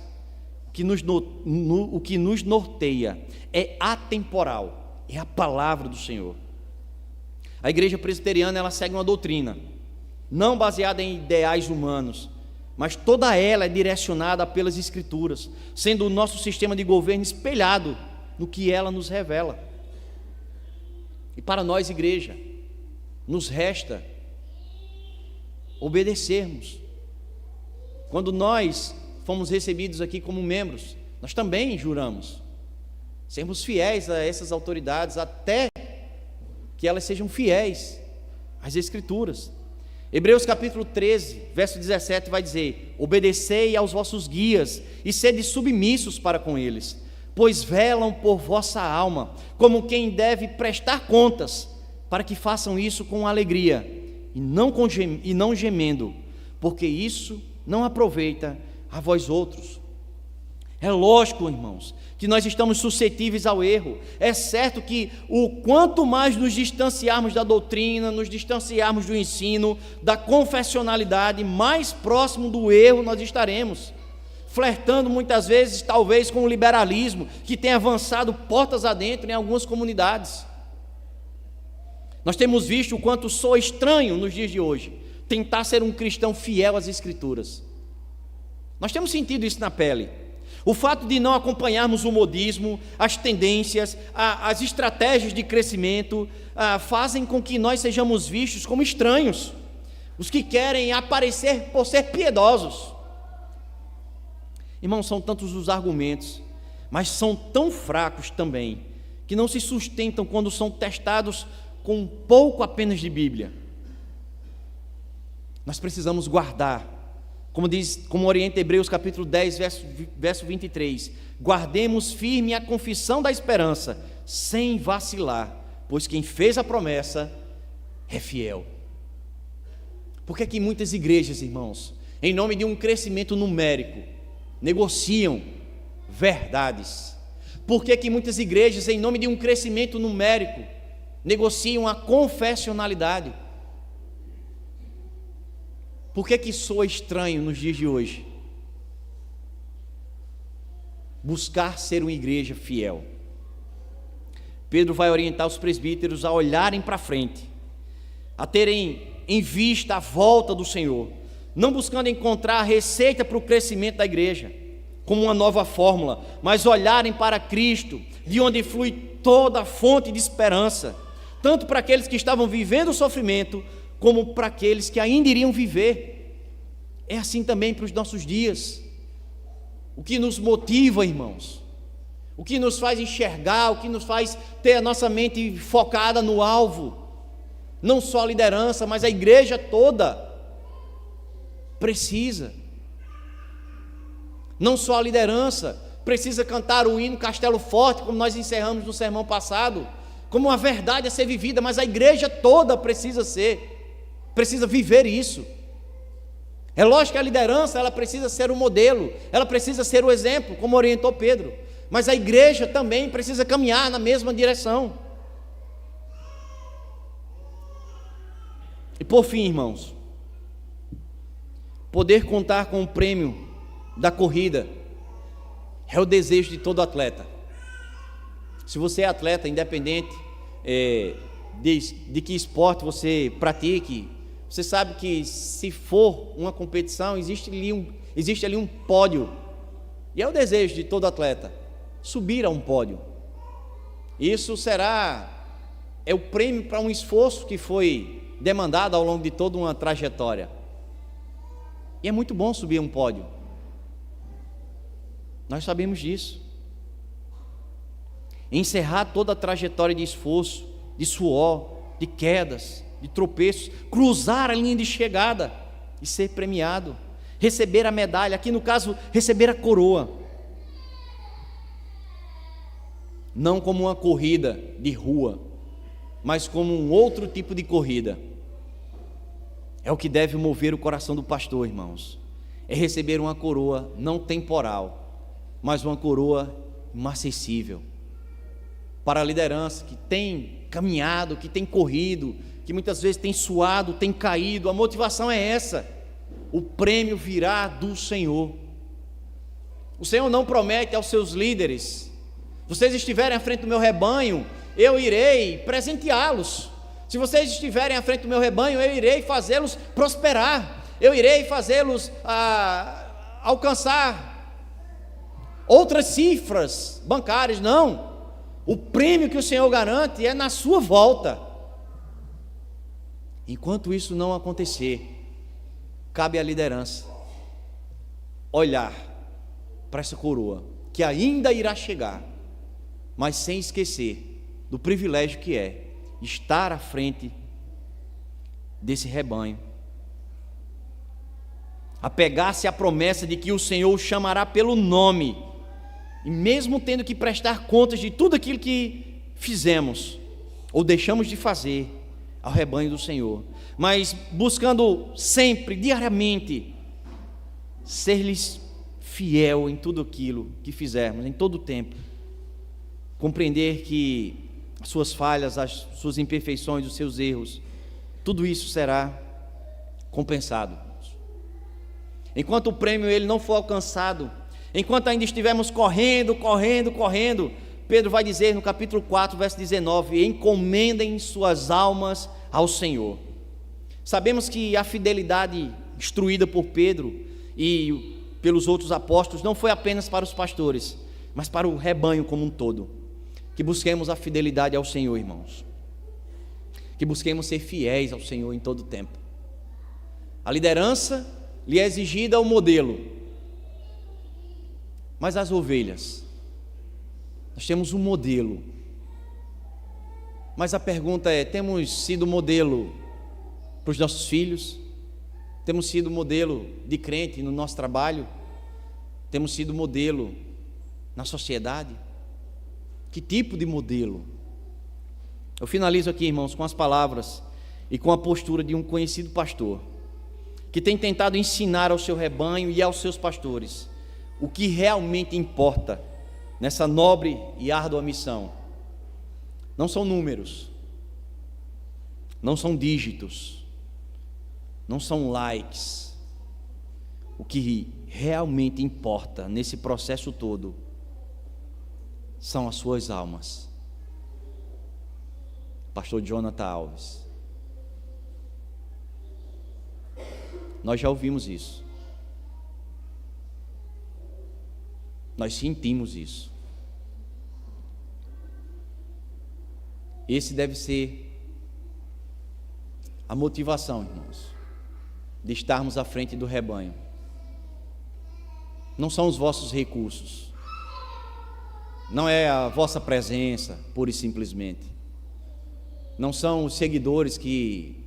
O que nos norteia é atemporal, é a palavra do Senhor. A igreja presbiteriana, ela segue uma doutrina não baseada em ideais humanos, mas toda ela é direcionada pelas Escrituras, sendo o nosso sistema de governo espelhado no que ela nos revela. E para nós, igreja, nos resta obedecermos. Quando nós fomos recebidos aqui como membros, nós também juramos sermos fiéis a essas autoridades, até que elas sejam fiéis às Escrituras. Hebreus capítulo 13, verso 17 vai dizer: obedecei aos vossos guias e sede submissos para com eles, pois velam por vossa alma, como quem deve prestar contas, para que façam isso com alegria e não gemendo, porque isso não aproveita a vós outros. É lógico, irmãos, que nós estamos suscetíveis ao erro. É certo que o quanto mais nos distanciarmos da doutrina, nos distanciarmos do ensino, da confessionalidade, mais próximo do erro nós estaremos, flertando muitas vezes, talvez, com o liberalismo, que tem avançado portas adentro em algumas comunidades. Nós temos visto o quanto soa estranho nos dias de hoje tentar ser um cristão fiel às Escrituras. Nós temos sentido isso na pele. O fato de não acompanharmos o modismo, as tendências, as estratégias de crescimento, fazem com que nós sejamos vistos como estranhos, os que querem aparecer por ser piedosos. Irmãos, são tantos os argumentos, mas são tão fracos também, que não se sustentam quando são testados com um pouco apenas de Bíblia. Nós precisamos guardar, como orienta Hebreus capítulo 10, verso 23, guardemos firme a confissão da esperança, sem vacilar, pois quem fez a promessa é fiel. Por que que muitas igrejas, irmãos, em nome de um crescimento numérico, negociam verdades? Por que que muitas igrejas, em nome de um crescimento numérico, negociam a confessionalidade? Por que soa estranho nos dias de hoje buscar ser uma igreja fiel? Pedro vai orientar os presbíteros a olharem para frente, a terem em vista a volta do Senhor, não buscando encontrar a receita para o crescimento da igreja, como uma nova fórmula, mas olharem para Cristo, de onde flui toda a fonte de esperança, tanto para aqueles que estavam vivendo o sofrimento, como para aqueles que ainda iriam viver. É assim também para os nossos dias. O que nos motiva, irmãos, o que nos faz enxergar, o que nos faz ter a nossa mente focada no alvo, não só a liderança, mas a igreja toda precisa. Não só a liderança precisa cantar o hino Castelo Forte, como nós encerramos no sermão passado, como uma verdade a ser vivida, mas a igreja toda precisa viver isso. É lógico que a liderança, ela precisa ser o modelo, ela precisa ser o exemplo, como orientou Pedro, mas a igreja também precisa caminhar na mesma direção. E por fim, irmãos, poder contar com o prêmio da corrida É o desejo de todo atleta. Se você é atleta, independente de que esporte você pratique, você sabe que se for uma competição, existe ali um pódio. E é o desejo de todo atleta subir a um pódio. Isso é o prêmio para um esforço que foi demandado ao longo de toda uma trajetória. E é muito bom subir a um pódio. Nós sabemos disso. Encerrar toda a trajetória de esforço, de suor, de quedas, de tropeços, cruzar a linha de chegada e ser premiado, receber a medalha, aqui no caso, receber a coroa. Não como uma corrida de rua, mas como um outro tipo de corrida. É o que deve mover o coração do pastor, irmãos. É receber uma coroa não temporal, mas uma coroa inacessível. Para a liderança que tem caminhado, que tem corrido, que muitas vezes tem suado, tem caído, a motivação é essa: o prêmio virá do Senhor. O Senhor não promete aos seus líderes: vocês estiverem à frente do meu rebanho, eu irei presenteá-los. Se vocês estiverem à frente do meu rebanho, eu irei fazê-los prosperar, eu irei fazê-los alcançar outras cifras bancárias. Não, o prêmio que o Senhor garante é na sua volta. Enquanto isso não acontecer, cabe à liderança olhar para essa coroa que ainda irá chegar, mas sem esquecer do privilégio que é estar à frente desse rebanho, apegar-se à promessa de que o Senhor o chamará pelo nome, e mesmo tendo que prestar contas de tudo aquilo que fizemos ou deixamos de fazer ao rebanho do Senhor, mas buscando sempre, diariamente, ser-lhes fiel em tudo aquilo que fizermos, em todo o tempo, compreender que as suas falhas, as suas imperfeições, os seus erros, tudo isso será compensado. Enquanto o prêmio ele não for alcançado, enquanto ainda estivermos correndo, Pedro vai dizer no capítulo 4, verso 19: encomendem suas almas ao Senhor. Sabemos que a fidelidade instruída por Pedro e pelos outros apóstolos não foi apenas para os pastores, mas para o rebanho como um todo. Que busquemos a fidelidade ao Senhor, irmãos. Que busquemos ser fiéis ao Senhor em todo o tempo. A liderança lhe é exigida o modelo, mas as ovelhas, nós temos um modelo. Mas a pergunta é: temos sido modelo para os nossos filhos? Temos sido modelo de crente no nosso trabalho? Temos sido modelo na sociedade? Que tipo de modelo? Eu finalizo aqui, irmãos, com as palavras e com a postura de um conhecido pastor que tem tentado ensinar ao seu rebanho e aos seus pastores o que realmente importa nessa nobre e árdua missão. Não são números, não são dígitos, não são likes. O que realmente importa nesse processo todo são as suas almas. Pastor Jonathan Alves. Nós já ouvimos isso. Nós sentimos isso. Esse deve ser a motivação, irmãos, de estarmos à frente do rebanho. Não são os vossos recursos, não é a vossa presença, pura e simplesmente. Não são os seguidores que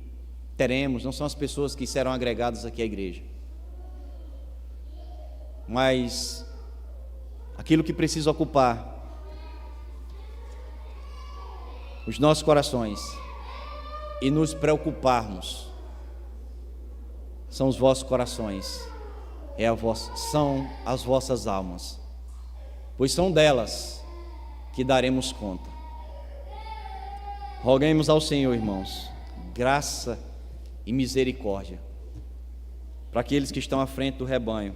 teremos, não são as pessoas que serão agregadas aqui à igreja. Mas aquilo que precisa ocupar os nossos corações e nos preocuparmos são os vossos corações, são as vossas almas, pois são delas que daremos conta. Roguemos ao Senhor, irmãos, graça e misericórdia para aqueles que estão à frente do rebanho,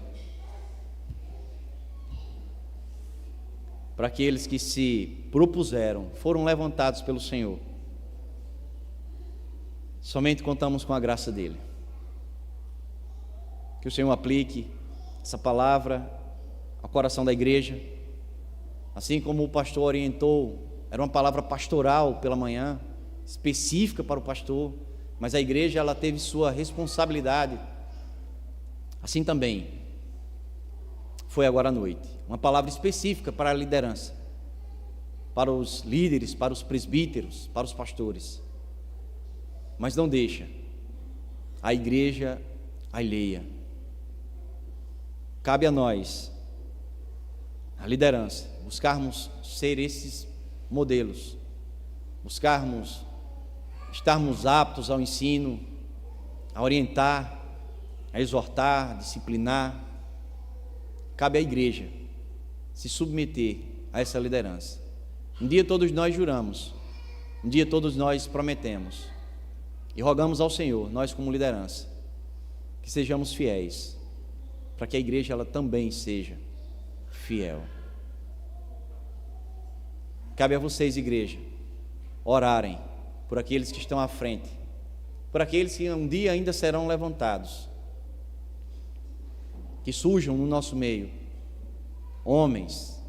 para aqueles que se propuseram, foram levantados pelo Senhor. Somente contamos com a graça dele. Que o Senhor aplique essa palavra ao coração da igreja, assim como o pastor orientou. Era uma palavra pastoral pela manhã, específica para o pastor, mas a igreja ela teve sua responsabilidade. Assim também foi agora à noite, uma palavra específica para a liderança, para os líderes, para os presbíteros, para os pastores. Mas não deixa a igreja alheia. Cabe a nós, a liderança, buscarmos ser esses modelos, buscarmos estarmos aptos ao ensino, a orientar, a exortar, a disciplinar. Cabe à igreja se submeter a essa liderança. Um dia todos nós juramos, um dia todos nós prometemos e rogamos ao Senhor, nós como liderança, que sejamos fiéis, para que a igreja ela também seja fiel. Cabe a vocês, igreja, orarem por aqueles que estão à frente, por aqueles que um dia ainda serão levantados, que surjam no nosso meio homens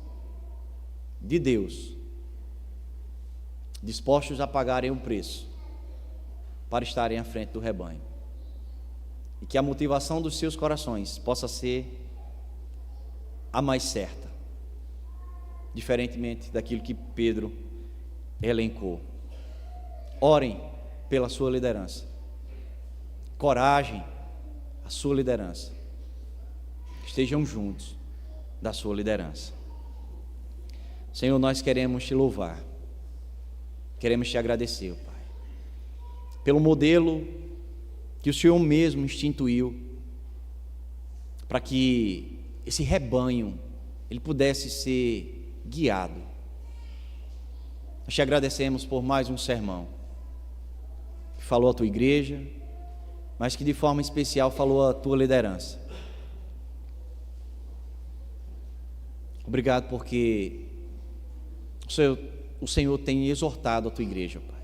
de Deus, dispostos a pagarem o preço para estarem à frente do rebanho, e que a motivação dos seus corações possa ser a mais certa, diferentemente daquilo que Pedro elencou. Orem pela sua liderança, coragem a sua liderança, estejam juntos da sua liderança. Senhor, nós queremos te louvar, queremos te agradecer, Pai, pelo modelo que o Senhor mesmo instituiu para que esse rebanho ele pudesse ser guiado. Nós te agradecemos por mais um sermão que falou à tua igreja, mas que de forma especial falou à tua liderança. Obrigado porque o Senhor tem exortado a tua igreja, Pai.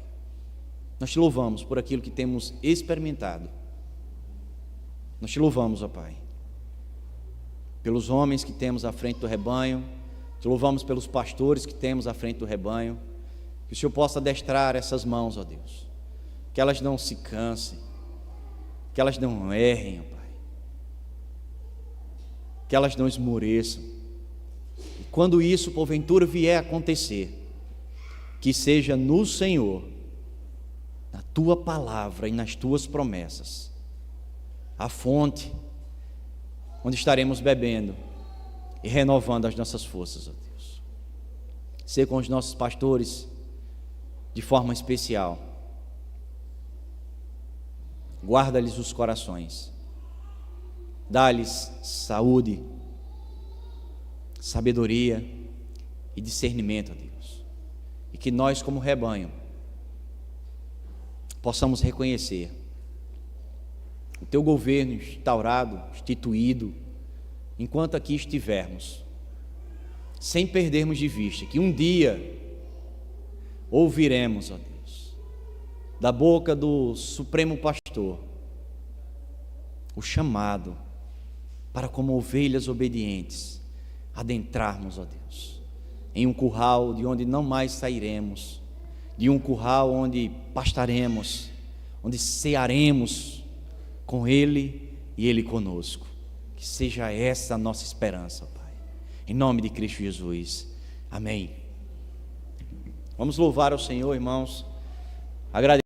Nós te louvamos por aquilo que temos experimentado. Nós te louvamos, ó Pai, pelos homens que temos à frente do rebanho. Te louvamos pelos pastores que temos à frente do rebanho. Que o Senhor possa adestrar essas mãos, ó Deus, que elas não se cansem, que elas não errem, ó Pai, que elas não esmoreçam. E quando isso porventura vier a acontecer, que seja no Senhor, na tua palavra e nas tuas promessas, a fonte onde estaremos bebendo e renovando as nossas forças, ó Deus. Ser com os nossos pastores de forma especial. Guarda-lhes os corações, dá-lhes saúde, sabedoria e discernimento, ó Deus, e que nós como rebanho possamos reconhecer o teu governo instaurado, instituído, enquanto aqui estivermos, sem perdermos de vista que um dia ouviremos, ó Deus, da boca do Supremo Pastor, o chamado para, como ovelhas obedientes, adentrarmos, ó Deus, em um curral de onde não mais sairemos, de um curral onde pastaremos, onde cearemos com Ele e Ele conosco. Que seja essa a nossa esperança, Pai, em nome de Cristo Jesus, amém. Vamos louvar ao Senhor, irmãos, agradecer.